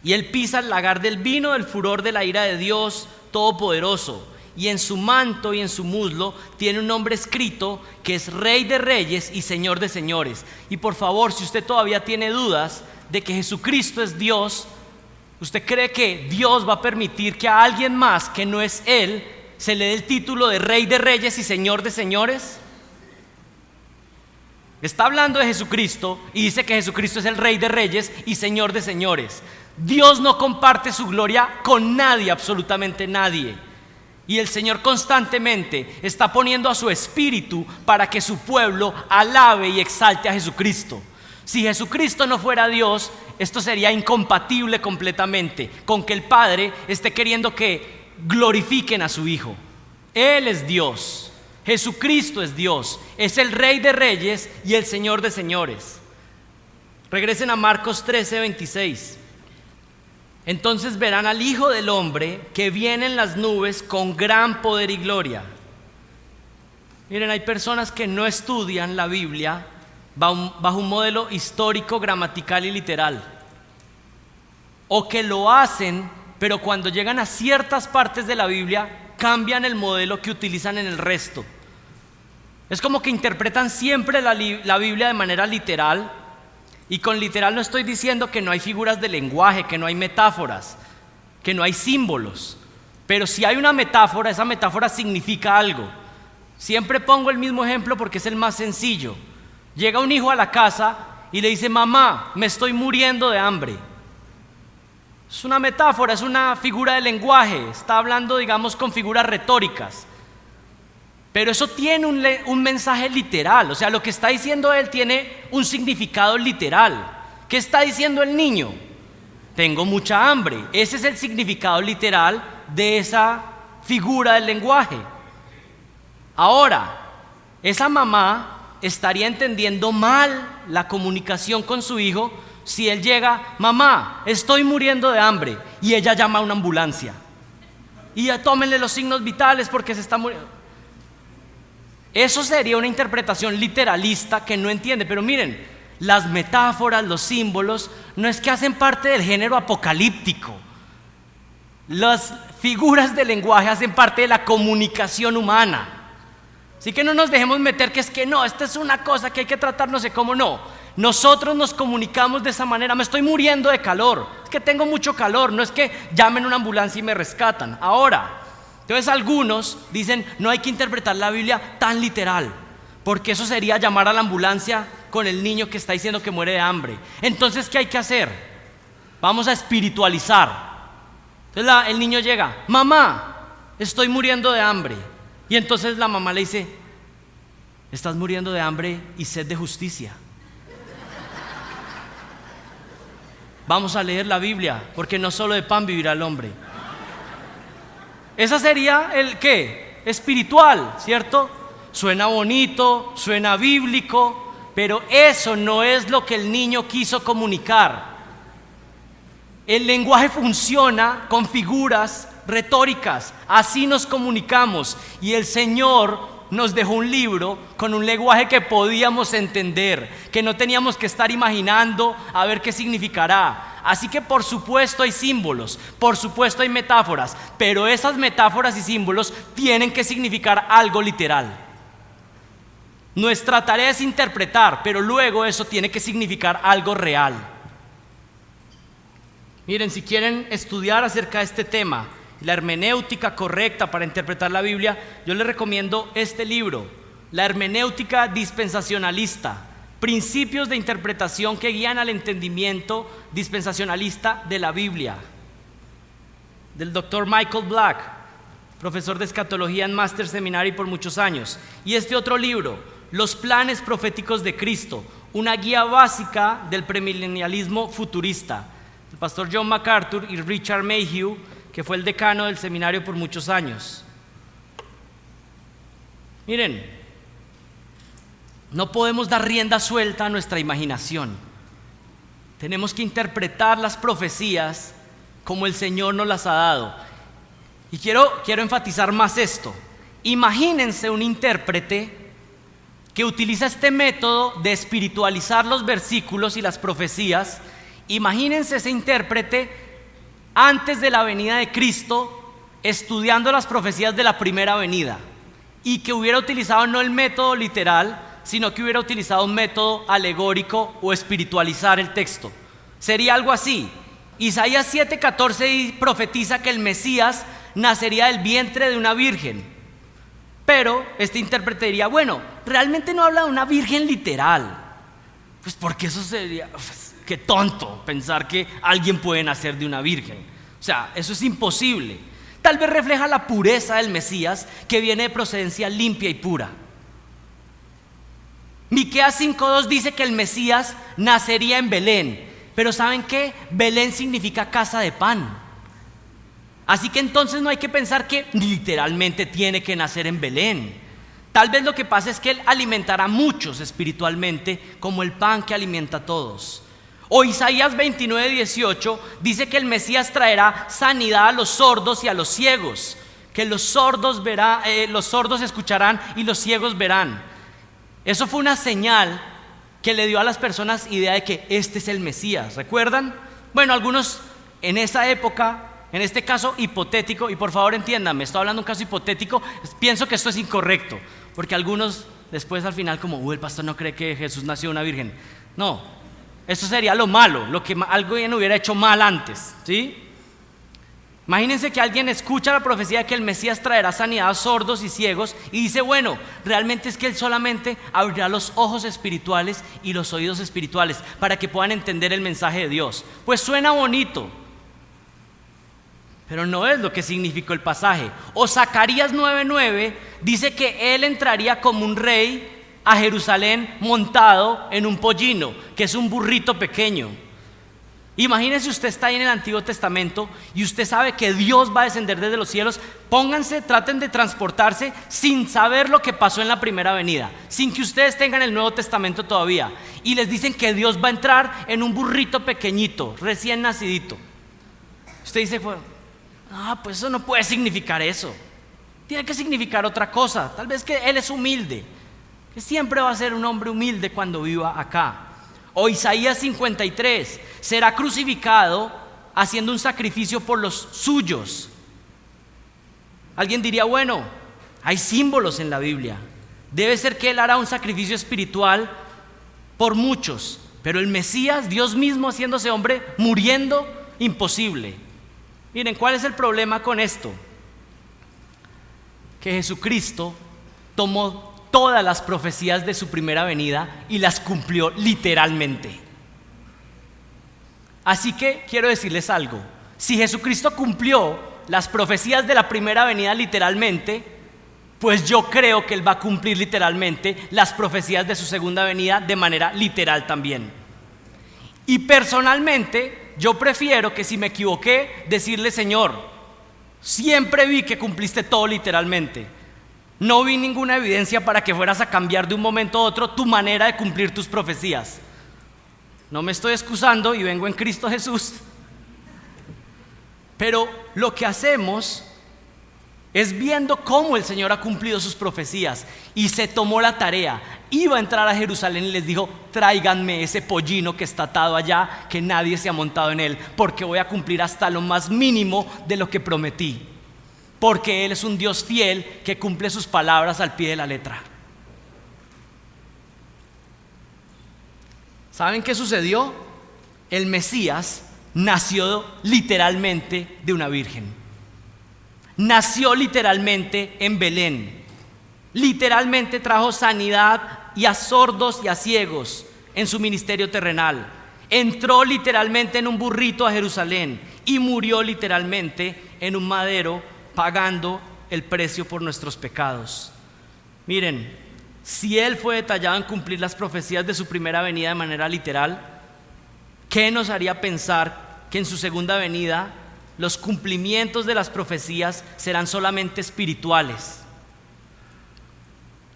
Y él pisa el lagar del vino del furor de la ira de Dios Todopoderoso, y en su manto y en su muslo tiene un nombre escrito que es Rey de Reyes y Señor de Señores. Y por favor, si usted todavía tiene dudas de que Jesucristo es Dios, ¿usted cree que Dios va a permitir que a alguien más que no es Él se le dé el título de Rey de Reyes y Señor de Señores? Está hablando de Jesucristo y dice que Jesucristo es el Rey de Reyes y Señor de Señores. Dios no comparte su gloria con nadie, absolutamente nadie. Y el Señor constantemente está poniendo a su espíritu para que su pueblo alabe y exalte a Jesucristo. Si Jesucristo no fuera Dios, esto sería incompatible completamente con que el Padre esté queriendo que glorifiquen a su Hijo. Él es Dios, Jesucristo es Dios, es el Rey de Reyes y el Señor de Señores. Regresen a Marcos 13:26. Entonces verán al Hijo del Hombre que viene en las nubes con gran poder y gloria. Miren, hay personas que no estudian la Biblia bajo un modelo histórico, gramatical y literal, o que lo hacen, pero cuando llegan a ciertas partes de la Biblia cambian el modelo que utilizan en el resto. Es como que interpretan siempre la Biblia de manera literal. Y con literal no estoy diciendo que no hay figuras de lenguaje, que no hay metáforas, que no hay símbolos. Pero si hay una metáfora, esa metáfora significa algo. Siempre pongo el mismo ejemplo porque es el más sencillo. Llega un hijo a la casa y le dice: mamá, me estoy muriendo de hambre. Es una metáfora, es una figura de lenguaje. Está hablando, digamos, con figuras retóricas. Pero eso tiene un mensaje literal. O sea, lo que está diciendo él tiene un significado literal. ¿Qué está diciendo el niño? Tengo mucha hambre. Ese es el significado literal de esa figura del lenguaje. Ahora, esa mamá estaría entendiendo mal la comunicación con su hijo si él llega: mamá, estoy muriendo de hambre, y ella llama a una ambulancia y ya tómenle los signos vitales porque se está muriendo. Eso sería una interpretación literalista que no entiende. Pero miren, las metáforas, los símbolos, no es que hacen parte del género apocalíptico. Las figuras de lenguaje hacen parte de la comunicación humana. Así que no nos dejemos meter que es que no, esta es una cosa que hay que tratar, no sé cómo. No, nosotros nos comunicamos de esa manera. Me estoy muriendo de calor, es que tengo mucho calor, no es que llamen a una ambulancia y me rescatan. Ahora, entonces algunos dicen: no hay que interpretar la Biblia tan literal, porque eso sería llamar a la ambulancia con el niño que está diciendo que muere de hambre. Entonces, ¿qué hay que hacer? Vamos a espiritualizar. Entonces el niño llega: mamá, estoy muriendo de hambre. Y entonces la mamá le dice: estás muriendo de hambre y sed de justicia. Vamos a leer la Biblia, porque no solo de pan vivirá el hombre. Esa sería el ¿qué? Espiritual, ¿cierto? Suena bonito, suena bíblico, pero eso no es lo que el niño quiso comunicar. El lenguaje funciona con figuras retóricas, así nos comunicamos, y el Señor nos dejó un libro con un lenguaje que podíamos entender, que no teníamos que estar imaginando a ver qué significará. Así que por supuesto hay símbolos, por supuesto hay metáforas, pero esas metáforas y símbolos tienen que significar algo literal. Nuestra tarea es interpretar, pero luego eso tiene que significar algo real. Miren, si quieren estudiar acerca de este tema, la hermenéutica correcta para interpretar la Biblia, yo les recomiendo este libro, La hermenéutica dispensacionalista, principios de interpretación que guían al entendimiento dispensacionalista de la Biblia, del Dr. Michael Black, profesor de escatología en Master Seminary por muchos años. Y este otro libro, Los planes proféticos de Cristo, una guía básica del premilenialismo futurista, el pastor John MacArthur y Richard Mayhew, que fue el decano del seminario por muchos años. Miren, No podemos dar rienda suelta a nuestra imaginación. Tenemos que interpretar las profecías como el Señor nos las ha dado. Y quiero enfatizar más esto. Imagínense un intérprete que utiliza este método de espiritualizar los versículos y las profecías. Imagínense ese intérprete antes de la venida de Cristo, estudiando las profecías de la primera venida, y que hubiera utilizado no el método literal, sino que hubiera utilizado un método alegórico o espiritualizar el texto. Sería algo así. Isaías 7:14 profetiza que el Mesías nacería del vientre de una virgen. Pero este intérprete diría, bueno, realmente no habla de una virgen literal. Pues porque eso sería, qué tonto pensar que alguien puede nacer de una virgen. O sea, eso es imposible. Tal vez refleja la pureza del Mesías, que viene de procedencia limpia y pura. Miqueas 5:2 dice que el Mesías nacería en Belén. Pero ¿saben qué? Belén significa casa de pan. Así que entonces no hay que pensar que literalmente tiene que nacer en Belén. Tal vez lo que pasa es que Él alimentará a muchos espiritualmente, como el pan que alimenta a todos. O Isaías 29:18 dice que el Mesías traerá sanidad a los sordos y a los ciegos, que los sordos escucharán y los ciegos verán. Eso fue una señal que le dio a las personas idea de que este es el Mesías. ¿Recuerdan? Bueno, algunos en esa época, en este caso hipotético, y por favor entiéndanme, estoy hablando de un caso hipotético, pienso que esto es incorrecto, porque algunos después al final como, el pastor no cree que Jesús nació de una virgen. No, eso sería lo malo, lo que alguien hubiera hecho mal antes, ¿sí? Imagínense que alguien escucha la profecía de que el Mesías traerá sanidad a sordos y ciegos y dice, bueno, realmente es que Él solamente abrirá los ojos espirituales y los oídos espirituales para que puedan entender el mensaje de Dios. Pues suena bonito, pero no es lo que significó el pasaje. O Zacarías 9:9 dice que Él entraría como un rey a Jerusalén montado en un pollino, que es un burrito pequeño. Imagínense, usted está ahí en el Antiguo Testamento y usted sabe que Dios va a descender desde los cielos. Pónganse, traten de transportarse sin saber lo que pasó en la primera venida, sin que ustedes tengan el Nuevo Testamento todavía, y les dicen que Dios va a entrar en un burrito pequeñito, recién nacidito. Usted dice, pues eso no puede significar eso. Tiene que significar otra cosa. Tal vez que Él es humilde, que siempre va a ser un hombre humilde cuando viva acá. O Isaías 53, será crucificado haciendo un sacrificio por los suyos. Alguien diría, bueno, hay símbolos en la Biblia. Debe ser que Él hará un sacrificio espiritual por muchos. Pero el Mesías, Dios mismo haciéndose hombre, muriendo, imposible. Miren, ¿cuál es el problema con esto? Que Jesucristo tomó todas las profecías de su primera venida y las cumplió literalmente. Así que quiero decirles algo. Si Jesucristo cumplió las profecías de la primera venida literalmente, pues yo creo que Él va a cumplir literalmente las profecías de su segunda venida de manera literal también. Y personalmente yo prefiero que si me equivoqué decirle, Señor, siempre vi que cumpliste todo literalmente. No vi ninguna evidencia para que fueras a cambiar de un momento a otro tu manera de cumplir tus profecías. No me estoy excusando y vengo en Cristo Jesús. Pero lo que hacemos es viendo cómo el Señor ha cumplido sus profecías y se tomó la tarea. Iba a entrar a Jerusalén y les dijo, tráiganme ese pollino que está atado allá, que nadie se ha montado en él, porque voy a cumplir hasta lo más mínimo de lo que prometí. Porque Él es un Dios fiel que cumple sus palabras al pie de la letra. ¿Saben qué sucedió? El Mesías nació literalmente de una virgen. Nació literalmente en Belén. Literalmente trajo sanidad y a sordos y a ciegos en su ministerio terrenal. Entró literalmente en un burrito a Jerusalén y murió literalmente en un madero, pagando el precio por nuestros pecados. Miren, si Él fue detallado en cumplir las profecías de su primera venida de manera literal, ¿qué nos haría pensar que en su segunda venida los cumplimientos de las profecías serán solamente espirituales?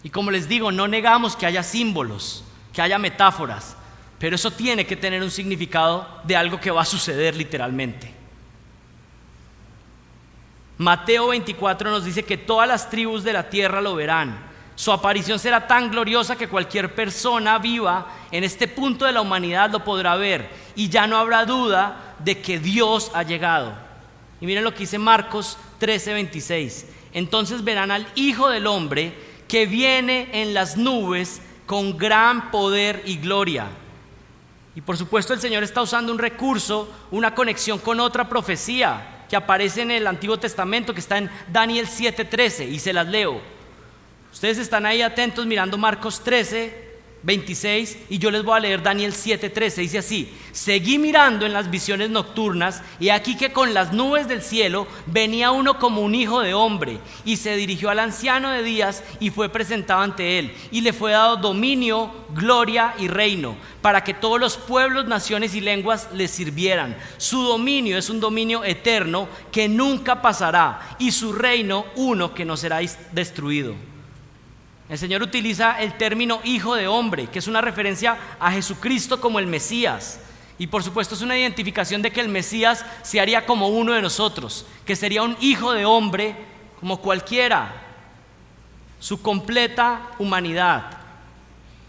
Y como les digo, no negamos que haya símbolos, que haya metáforas, pero eso tiene que tener un significado de algo que va a suceder literalmente. Mateo 24 nos dice que todas las tribus de la tierra lo verán. Su aparición será tan gloriosa que cualquier persona viva en este punto de la humanidad lo podrá ver, y ya no habrá duda de que Dios ha llegado. Y miren lo que dice Marcos 13:26. Entonces verán al Hijo del Hombre que viene en las nubes con gran poder y gloria. Y por supuesto el Señor está usando un recurso, una conexión con otra profecía que aparece en el Antiguo Testamento, que está en Daniel 7:13, y se las leo. Ustedes están ahí atentos mirando Marcos 13:26, y yo les voy a leer Daniel 7:13. Dice así: seguí mirando en las visiones nocturnas, y aquí que con las nubes del cielo venía uno como un hijo de hombre, y se dirigió al anciano de días y fue presentado ante él, y le fue dado dominio, gloria y reino, para que todos los pueblos, naciones y lenguas le sirvieran. Su dominio es un dominio eterno que nunca pasará, y su reino uno que no será destruido. El Señor utiliza el término hijo de hombre, que es una referencia a Jesucristo como el Mesías. Y por supuesto es una identificación de que el Mesías se haría como uno de nosotros, que sería un hijo de hombre como cualquiera, su completa humanidad.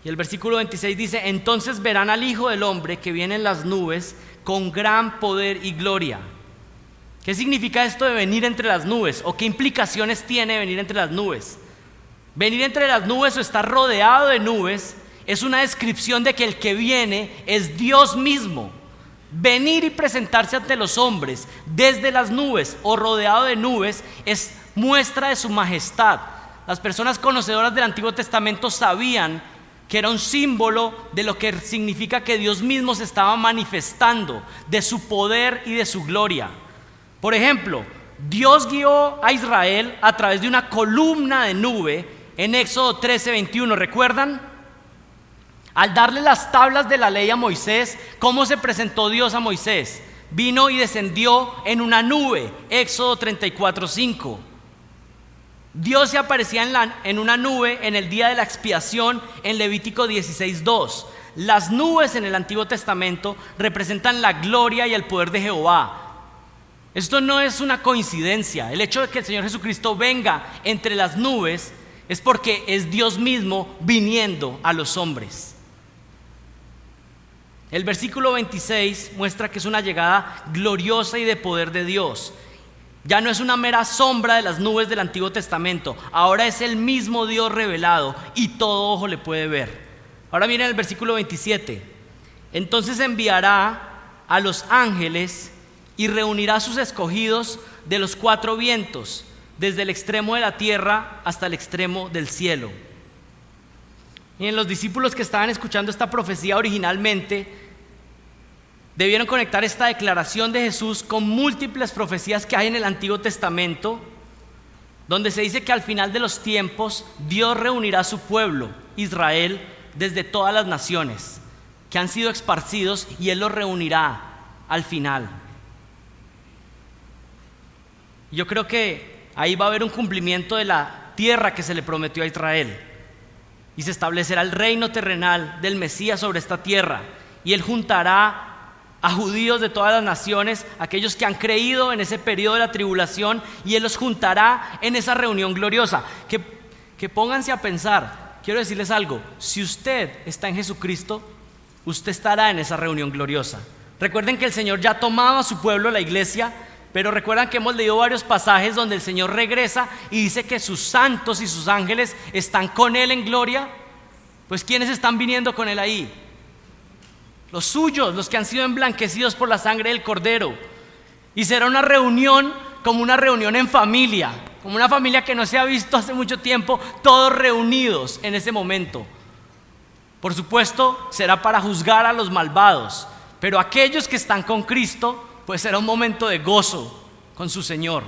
Y el versículo 26 dice: entonces verán al Hijo del Hombre que viene en las nubes con gran poder y gloria. ¿Qué significa esto de venir entre las nubes? ¿O qué implicaciones tiene venir entre las nubes? Venir entre las nubes o estar rodeado de nubes es una descripción de que el que viene es Dios mismo. Venir y presentarse ante los hombres desde las nubes o rodeado de nubes es muestra de su majestad. Las personas conocedoras del Antiguo Testamento sabían que era un símbolo de lo que significa que Dios mismo se estaba manifestando, de su poder y de su gloria. Por ejemplo, Dios guió a Israel a través de una columna de nube en Éxodo 13:21, ¿recuerdan? Al darle las tablas de la ley a Moisés, ¿cómo se presentó Dios a Moisés? Vino y descendió en una nube, Éxodo 34:5. Dios se aparecía en una nube en el día de la expiación en Levítico 16:2. Las nubes en el Antiguo Testamento representan la gloria y el poder de Jehová. Esto no es una coincidencia. El hecho de que el Señor Jesucristo venga entre las nubes es porque es Dios mismo viniendo a los hombres. El versículo 26 muestra que es una llegada gloriosa y de poder de Dios. Ya no es una mera sombra de las nubes del Antiguo Testamento, ahora es el mismo Dios revelado y todo ojo le puede ver. Ahora miren el versículo 27. Entonces enviará a los ángeles y reunirá a sus escogidos de los cuatro vientos, desde el extremo de la tierra hasta el extremo del cielo. Y en los discípulos que estaban escuchando esta profecía originalmente debieron conectar esta declaración de Jesús con múltiples profecías que hay en el Antiguo Testamento, donde se dice que al final de los tiempos Dios reunirá a su pueblo, Israel, desde todas las naciones que han sido esparcidos, y Él los reunirá al final. Yo creo que ahí va a haber un cumplimiento de la tierra que se le prometió a Israel, y se establecerá el reino terrenal del Mesías sobre esta tierra, y Él juntará a judíos de todas las naciones, aquellos que han creído en ese periodo de la tribulación, y Él los juntará en esa reunión gloriosa. Que pónganse a pensar, quiero decirles algo: si usted está en Jesucristo, usted estará en esa reunión gloriosa. Recuerden que el Señor ya ha tomado a su pueblo, la iglesia, pero recuerdan que hemos leído varios pasajes donde el Señor regresa y dice que sus santos y sus ángeles están con Él en gloria. Pues ¿quiénes están viniendo con Él ahí? Los suyos, los que han sido emblanquecidos por la sangre del Cordero. Y será una reunión como una reunión en familia, como una familia que no se ha visto hace mucho tiempo, todos reunidos en ese momento. Por supuesto, será para juzgar a los malvados, pero aquellos que están con Cristo, pues será un momento de gozo con su Señor.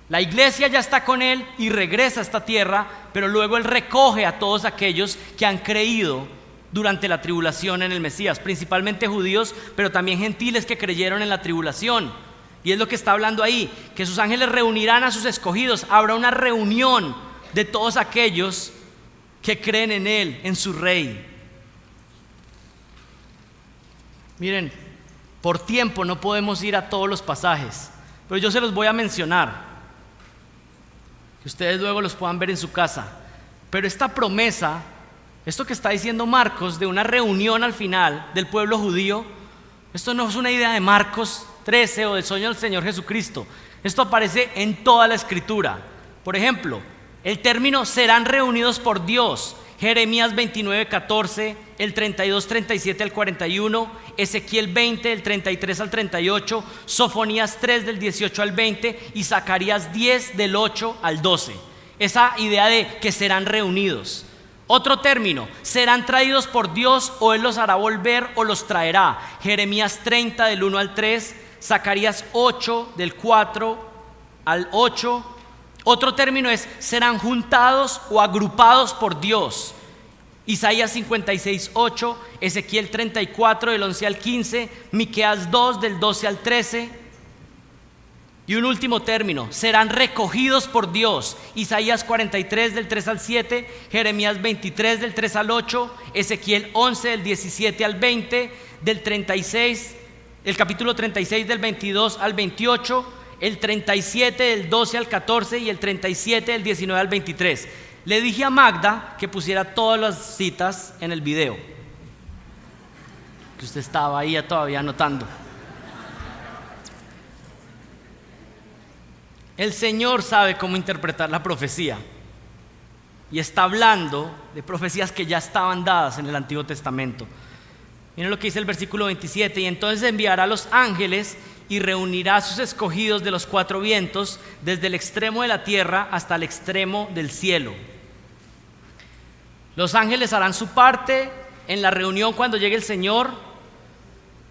La iglesia ya está con Él y regresa a esta tierra, pero luego Él recoge a todos aquellos que han creído durante la tribulación en el Mesías, principalmente judíos, pero también gentiles que creyeron en la tribulación. Y es lo que está hablando ahí, que sus ángeles reunirán a sus escogidos. Habrá una reunión de todos aquellos que creen en Él, en su Rey. Miren, por tiempo no podemos ir a todos los pasajes, pero yo se los voy a mencionar, que ustedes luego los puedan ver en su casa. Pero esta promesa, esto que está diciendo Marcos de una reunión al final del pueblo judío, esto no es una idea de Marcos 13 o del sueño del Señor Jesucristo. Esto aparece en toda la Escritura. Por ejemplo, el término serán reunidos por Dios, Jeremías 29:14, el 32:37 al 41, Ezequiel 20, del 33 al 38, Sofonías 3, del 18 al 20 y Zacarías 10, del 8 al 12. Esa idea de que serán reunidos. Otro término, serán traídos por Dios, o Él los hará volver o los traerá. Jeremías 30, del 1 al 3, Zacarías 8, del 4 al 8. Otro término es serán juntados o agrupados por Dios. Isaías 56:8, Ezequiel 34, del 11 al 15, Miqueas 2, del 12 al 13. Y un último término, serán recogidos por Dios. Isaías 43, del 3 al 7, Jeremías 23, del 3 al 8, Ezequiel 11, del 17 al 20, del 36, el capítulo 36, del 22 al 28, el 37, del 12 al 14 y el 37, del 19 al 23. Le dije a Magda que pusiera todas las citas en el video, que usted estaba ahí todavía anotando. El Señor sabe cómo interpretar la profecía y está hablando de profecías que ya estaban dadas en el Antiguo Testamento. Miren lo que dice el versículo 27: y entonces enviará a los ángeles y reunirá a sus escogidos de los cuatro vientos, desde el extremo de la tierra hasta el extremo del cielo. Los ángeles harán su parte en la reunión cuando llegue el Señor,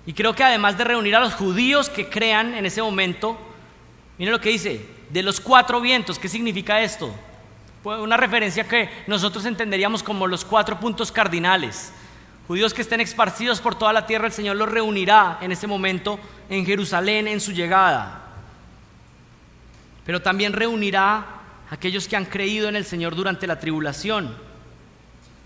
y creo que además de reunir a los judíos que crean en ese momento, miren lo que dice, de los cuatro vientos. ¿Qué significa esto? Pues una referencia que nosotros entenderíamos como los 4 puntos cardinales. Judíos que estén esparcidos por toda la tierra, el Señor los reunirá en ese momento en Jerusalén en su llegada. Pero también reunirá a aquellos que han creído en el Señor durante la tribulación.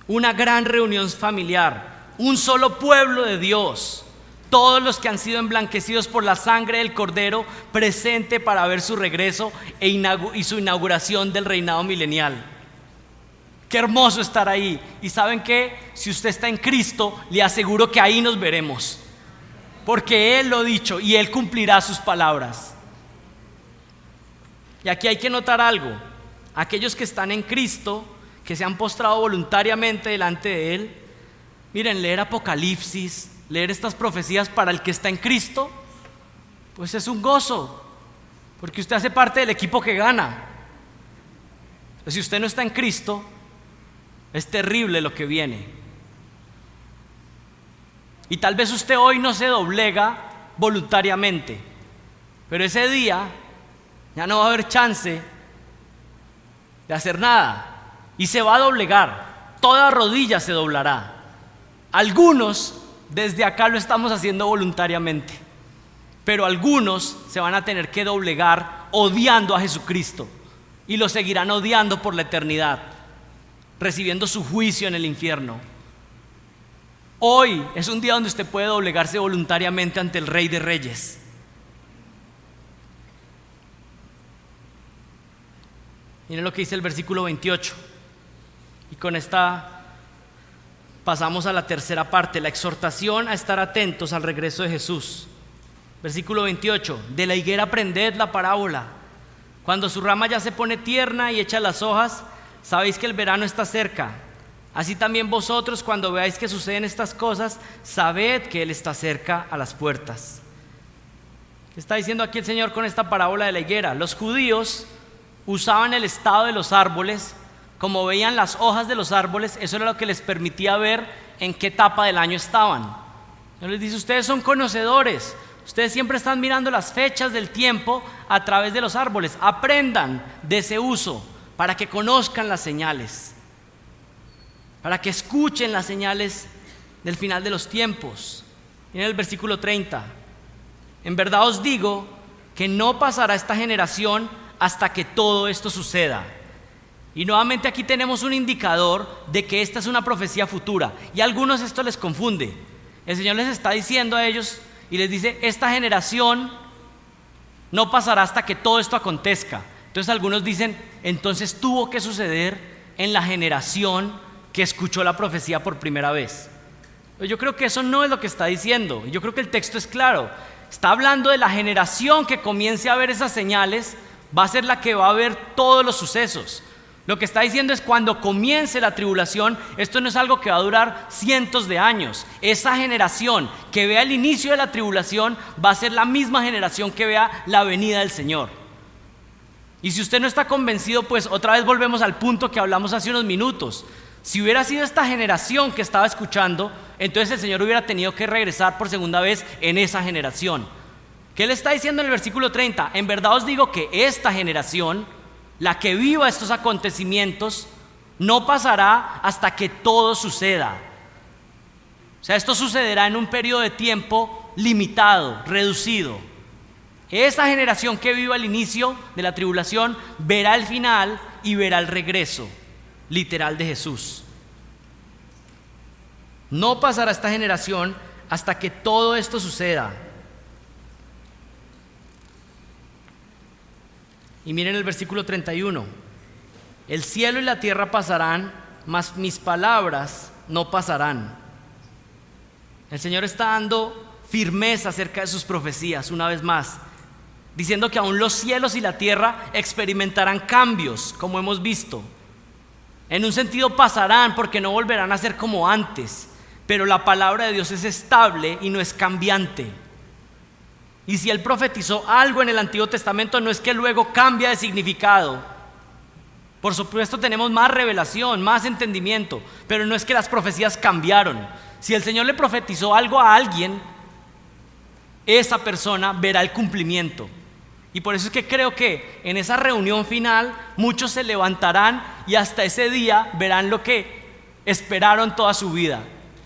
Una gran reunión familiar, un solo pueblo de Dios, todos los que han sido emblanquecidos por la sangre del Cordero, presente para ver su regreso y su inauguración del reinado milenial. Qué hermoso estar ahí. Y saben que si usted está en Cristo, le aseguro que ahí nos veremos, porque Él lo ha dicho y Él cumplirá sus palabras. Y aquí hay que notar algo: aquellos que están en Cristo, que se han postrado voluntariamente delante de Él, miren, leer Apocalipsis, leer estas profecías para el que está en Cristo, pues es un gozo, porque usted hace parte del equipo que gana. Si usted no está en Cristo, es terrible lo que viene. Y tal vez usted hoy no se doblega voluntariamente, pero ese día ya no va a haber chance de hacer nada y se va a doblegar, toda rodilla se doblará. Algunos desde acá lo estamos haciendo voluntariamente, pero algunos se van a tener que doblegar odiando a Jesucristo y lo seguirán odiando por la eternidad, recibiendo su juicio en el infierno. Hoy es un día donde usted puede doblegarse voluntariamente ante el Rey de Reyes. Miren lo que dice el versículo 28. Y con esta pasamos a la tercera parte, la exhortación a estar atentos al regreso de Jesús. Versículo 28. De la higuera aprended la parábola. Cuando su rama ya se pone tierna y echa las hojas, sabéis que el verano está cerca. Así también vosotros, cuando veáis que suceden estas cosas, sabed que Él está cerca a las puertas. ¿Qué está diciendo aquí el Señor con esta parábola de la higuera? Los judíos usaban el estado de los árboles, como veían las hojas de los árboles, eso era lo que les permitía ver en qué etapa del año estaban. Él les dice: ustedes son conocedores, ustedes siempre están mirando las fechas del tiempo a través de los árboles. Aprendan de ese uso para que conozcan las señales, para que escuchen las señales del final de los tiempos. Miren el versículo 30. En verdad os digo que no pasará esta generación hasta que todo esto suceda. Y nuevamente aquí tenemos un indicador de que esta es una profecía futura. Y a algunos esto les confunde. El Señor les está diciendo a ellos y les dice: esta generación no pasará hasta que todo esto acontezca. Entonces algunos dicen: entonces tuvo que suceder en la generación que escuchó la profecía por primera vez. Yo creo que eso no es lo que está diciendo. Yo creo que el texto es claro. Está hablando de la generación que comience a ver esas señales, va a ser la que va a ver todos los sucesos. Lo que está diciendo es: cuando comience la tribulación, esto no es algo que va a durar cientos de años. Esa generación que vea el inicio de la tribulación va a ser la misma generación que vea la venida del Señor. Y si usted no está convencido, pues otra vez volvemos al punto que hablamos hace unos minutos. Si hubiera sido esta generación que estaba escuchando, entonces el Señor hubiera tenido que regresar por segunda vez en esa generación. ¿Qué le está diciendo en el versículo 30? En verdad os digo que esta generación, la que viva estos acontecimientos, no pasará hasta que todo suceda. O sea, esto sucederá en un periodo de tiempo limitado, reducido. Esa generación que viva el inicio de la tribulación verá el final y verá el regreso literal de Jesús. No pasará esta generación hasta que todo esto suceda. Y miren el versículo 31. El cielo y la tierra pasarán, mas mis palabras no pasarán. El Señor está dando firmeza acerca de sus profecías una vez más, diciendo que aún los cielos y la tierra experimentarán cambios, como hemos visto. En un sentido pasarán porque no volverán a ser como antes, pero la palabra de Dios es estable y no es cambiante. Y si Él profetizó algo en el Antiguo Testamento, no es que luego cambia de significado. Por supuesto tenemos más revelación, más entendimiento, pero no es que las profecías cambiaron. Si el Señor le profetizó algo a alguien, esa persona verá el cumplimiento. Y por eso es que creo que en esa reunión final muchos se levantarán y hasta ese día verán lo que esperaron toda su vida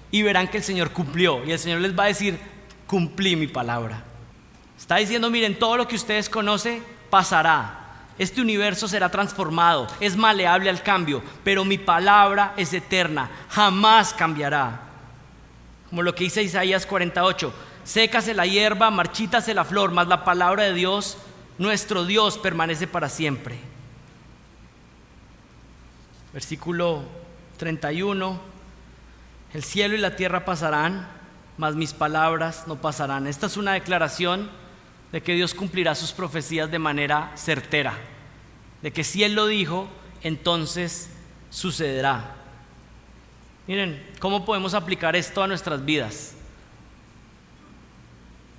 y verán que el Señor cumplió, y el Señor les va a decir: cumplí mi palabra. Está diciendo: miren, todo lo que ustedes conocen pasará, este universo será transformado, es maleable al cambio, pero mi palabra es eterna, jamás cambiará. Como lo que dice Isaías 48: sécase la hierba, marchítase la flor, mas la palabra de Dios, nuestro Dios, permanece para siempre. Versículo 31: el cielo y la tierra pasarán, mas mis palabras no pasarán. Esta es una declaración de que Dios cumplirá sus profecías de manera certera, de que si Él lo dijo, entonces sucederá. Miren, ¿cómo podemos aplicar esto a nuestras vidas?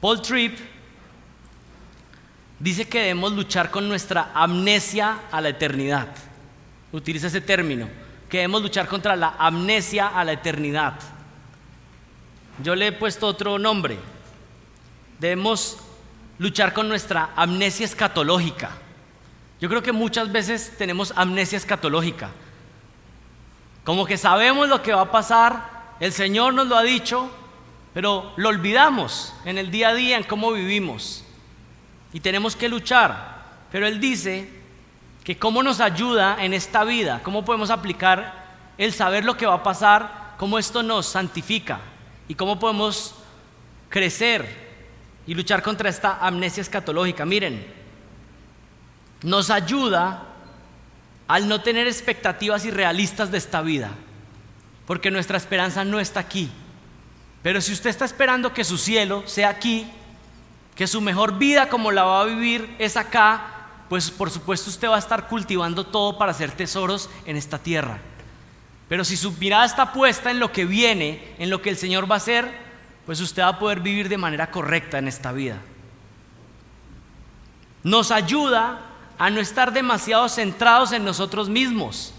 Paul Tripp dice que debemos luchar con nuestra amnesia a la eternidad. Utiliza ese término, que debemos luchar contra la amnesia a la eternidad. Yo le he puesto otro nombre: debemos luchar con nuestra amnesia escatológica. Yo creo que muchas veces tenemos amnesia escatológica, como que sabemos lo que va a pasar, el Señor nos lo ha dicho, pero lo olvidamos en el día a día, en cómo vivimos, y tenemos que luchar. Pero Él dice que cómo nos ayuda en esta vida, cómo podemos aplicar el saber lo que va a pasar, cómo esto nos santifica y cómo podemos crecer y luchar contra esta amnesia escatológica. Miren, nos ayuda al no tener expectativas irrealistas de esta vida, porque nuestra esperanza no está aquí. Pero si usted está esperando que su cielo sea aquí, que su mejor vida como la va a vivir es acá, pues por supuesto usted va a estar cultivando todo para hacer tesoros en esta tierra. Pero si su mirada está puesta en lo que viene, en lo que el Señor va a hacer, pues usted va a poder vivir de manera correcta en esta vida. Nos ayuda a no estar demasiado centrados en nosotros mismos,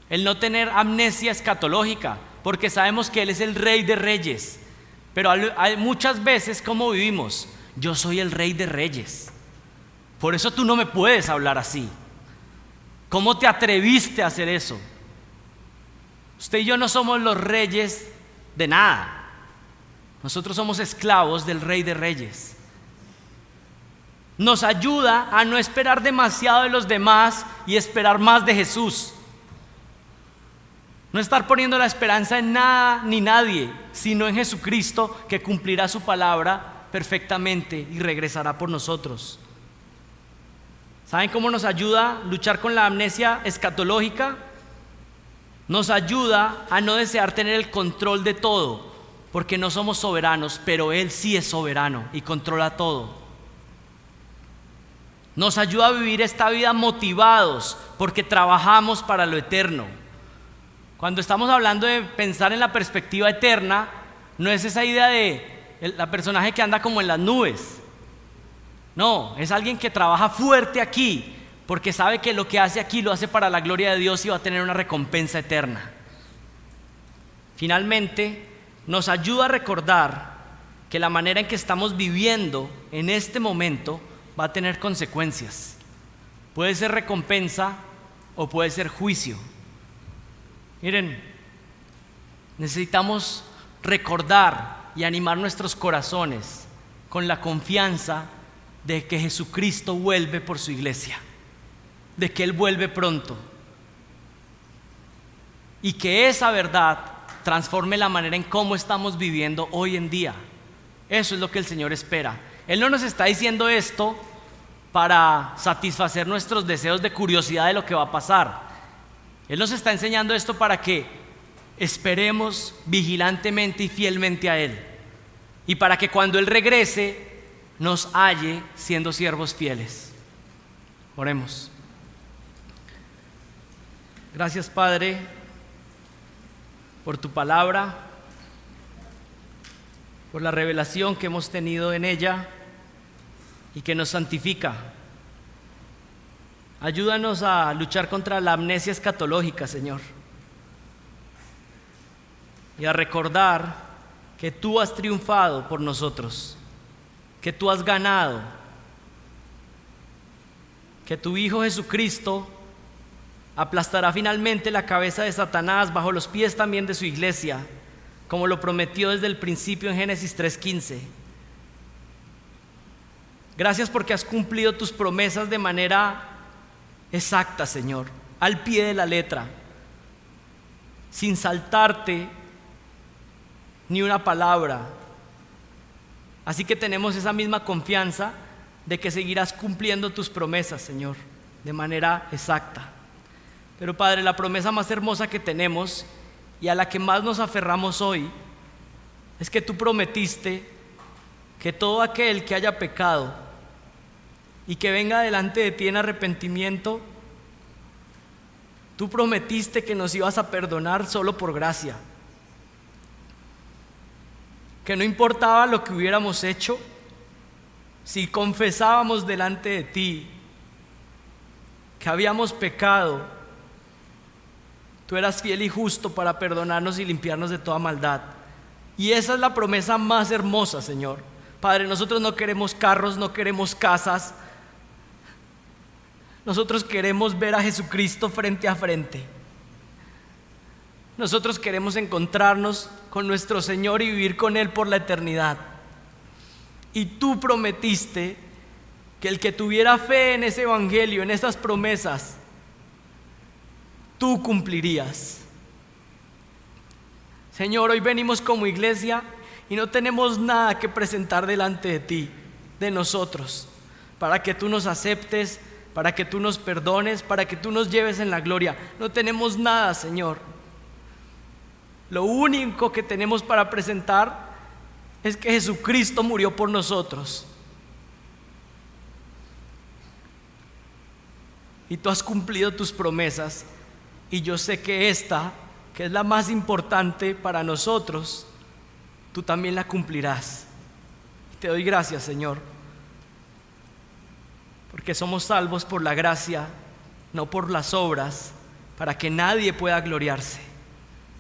el no tener amnesia escatológica, porque sabemos que Él es el Rey de Reyes. Pero hay muchas veces, ¿cómo vivimos? Yo soy el Rey de Reyes, por eso tú no me puedes hablar así. ¿Cómo te atreviste a hacer eso? Usted y yo no somos los reyes de nada. Nosotros somos esclavos del Rey de Reyes. Nos ayuda a no esperar demasiado de los demás y esperar más de Jesús. No estar poniendo la esperanza en nada ni nadie, sino en Jesucristo, que cumplirá su palabra perfectamente y regresará por nosotros. ¿Saben cómo nos ayuda a luchar con la amnesia escatológica? Nos ayuda a no desear tener el control de todo, porque no somos soberanos, pero Él sí es soberano y controla todo. Nos ayuda a vivir esta vida motivados, porque trabajamos para lo eterno. Cuando estamos hablando de pensar en la perspectiva eterna, no es esa idea de la personaje que anda como en las nubes. No, es alguien que trabaja fuerte aquí, porque sabe que lo que hace aquí lo hace para la gloria de Dios y va a tener una recompensa eterna. Finalmente, nos ayuda a recordar que la manera en que estamos viviendo en este momento va a tener consecuencias. Puede ser recompensa o puede ser juicio. Miren, necesitamos recordar y animar nuestros corazones con la confianza de que Jesucristo vuelve por su iglesia, de que Él vuelve pronto, y que esa verdad transforme la manera en cómo estamos viviendo hoy en día. Eso es lo que el Señor espera. Él no nos está diciendo esto para satisfacer nuestros deseos de curiosidad de lo que va a pasar. Él nos está enseñando esto para que esperemos vigilantemente y fielmente a Él, y para que cuando Él regrese nos halle siendo siervos fieles. Oremos. Gracias, Padre, por tu palabra, por la revelación que hemos tenido en ella y que nos santifica. Ayúdanos a luchar contra la amnesia escatológica, Señor, y a recordar que tú has triunfado por nosotros, que tú has ganado, que tu Hijo Jesucristo aplastará finalmente la cabeza de Satanás bajo los pies también de su iglesia, como lo prometió desde el principio en Génesis 3:15. Gracias porque has cumplido tus promesas de manera exacta, Señor, al pie de la letra, sin saltarte ni una palabra. Así que tenemos esa misma confianza de que seguirás cumpliendo tus promesas, Señor, de manera exacta. Pero, Padre, la promesa más hermosa que tenemos y a la que más nos aferramos hoy es que tú prometiste que todo aquel que haya pecado y que venga delante de ti en arrepentimiento, tú prometiste que nos ibas a perdonar solo por gracia, que no importaba lo que hubiéramos hecho, si confesábamos delante de ti que habíamos pecado, tú eras fiel y justo para perdonarnos y limpiarnos de toda maldad. Y esa es la promesa más hermosa, Señor. Padre, nosotros no queremos carros, no queremos casas. Nosotros queremos ver a Jesucristo frente a frente. Nosotros queremos encontrarnos con nuestro Señor y vivir con Él por la eternidad. Y tú prometiste que el que tuviera fe en ese evangelio, en esas promesas, tú cumplirías. Señor, hoy venimos como iglesia y no tenemos nada que presentar delante de ti, de nosotros, para que tú nos aceptes, para que tú nos perdones, para que tú nos lleves en la gloria. No tenemos nada, Señor. Lo único que tenemos para presentar es que Jesucristo murió por nosotros. Y tú has cumplido tus promesas. Y yo sé que esta, que es la más importante para nosotros, tú también la cumplirás. Y te doy gracias, Señor, porque somos salvos por la gracia, no por las obras, para que nadie pueda gloriarse,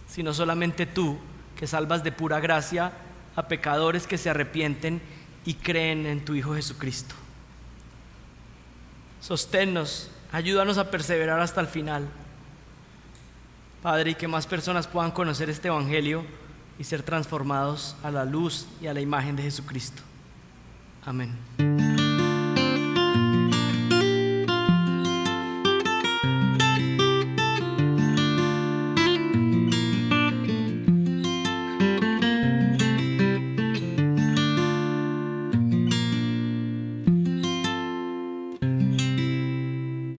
sino solamente tú, que salvas de pura gracia a pecadores que se arrepienten y creen en tu Hijo Jesucristo. Sosténnos, ayúdanos a perseverar hasta el final, Padre, y que más personas puedan conocer este evangelio y ser transformados a la luz y a la imagen de Jesucristo. Amén.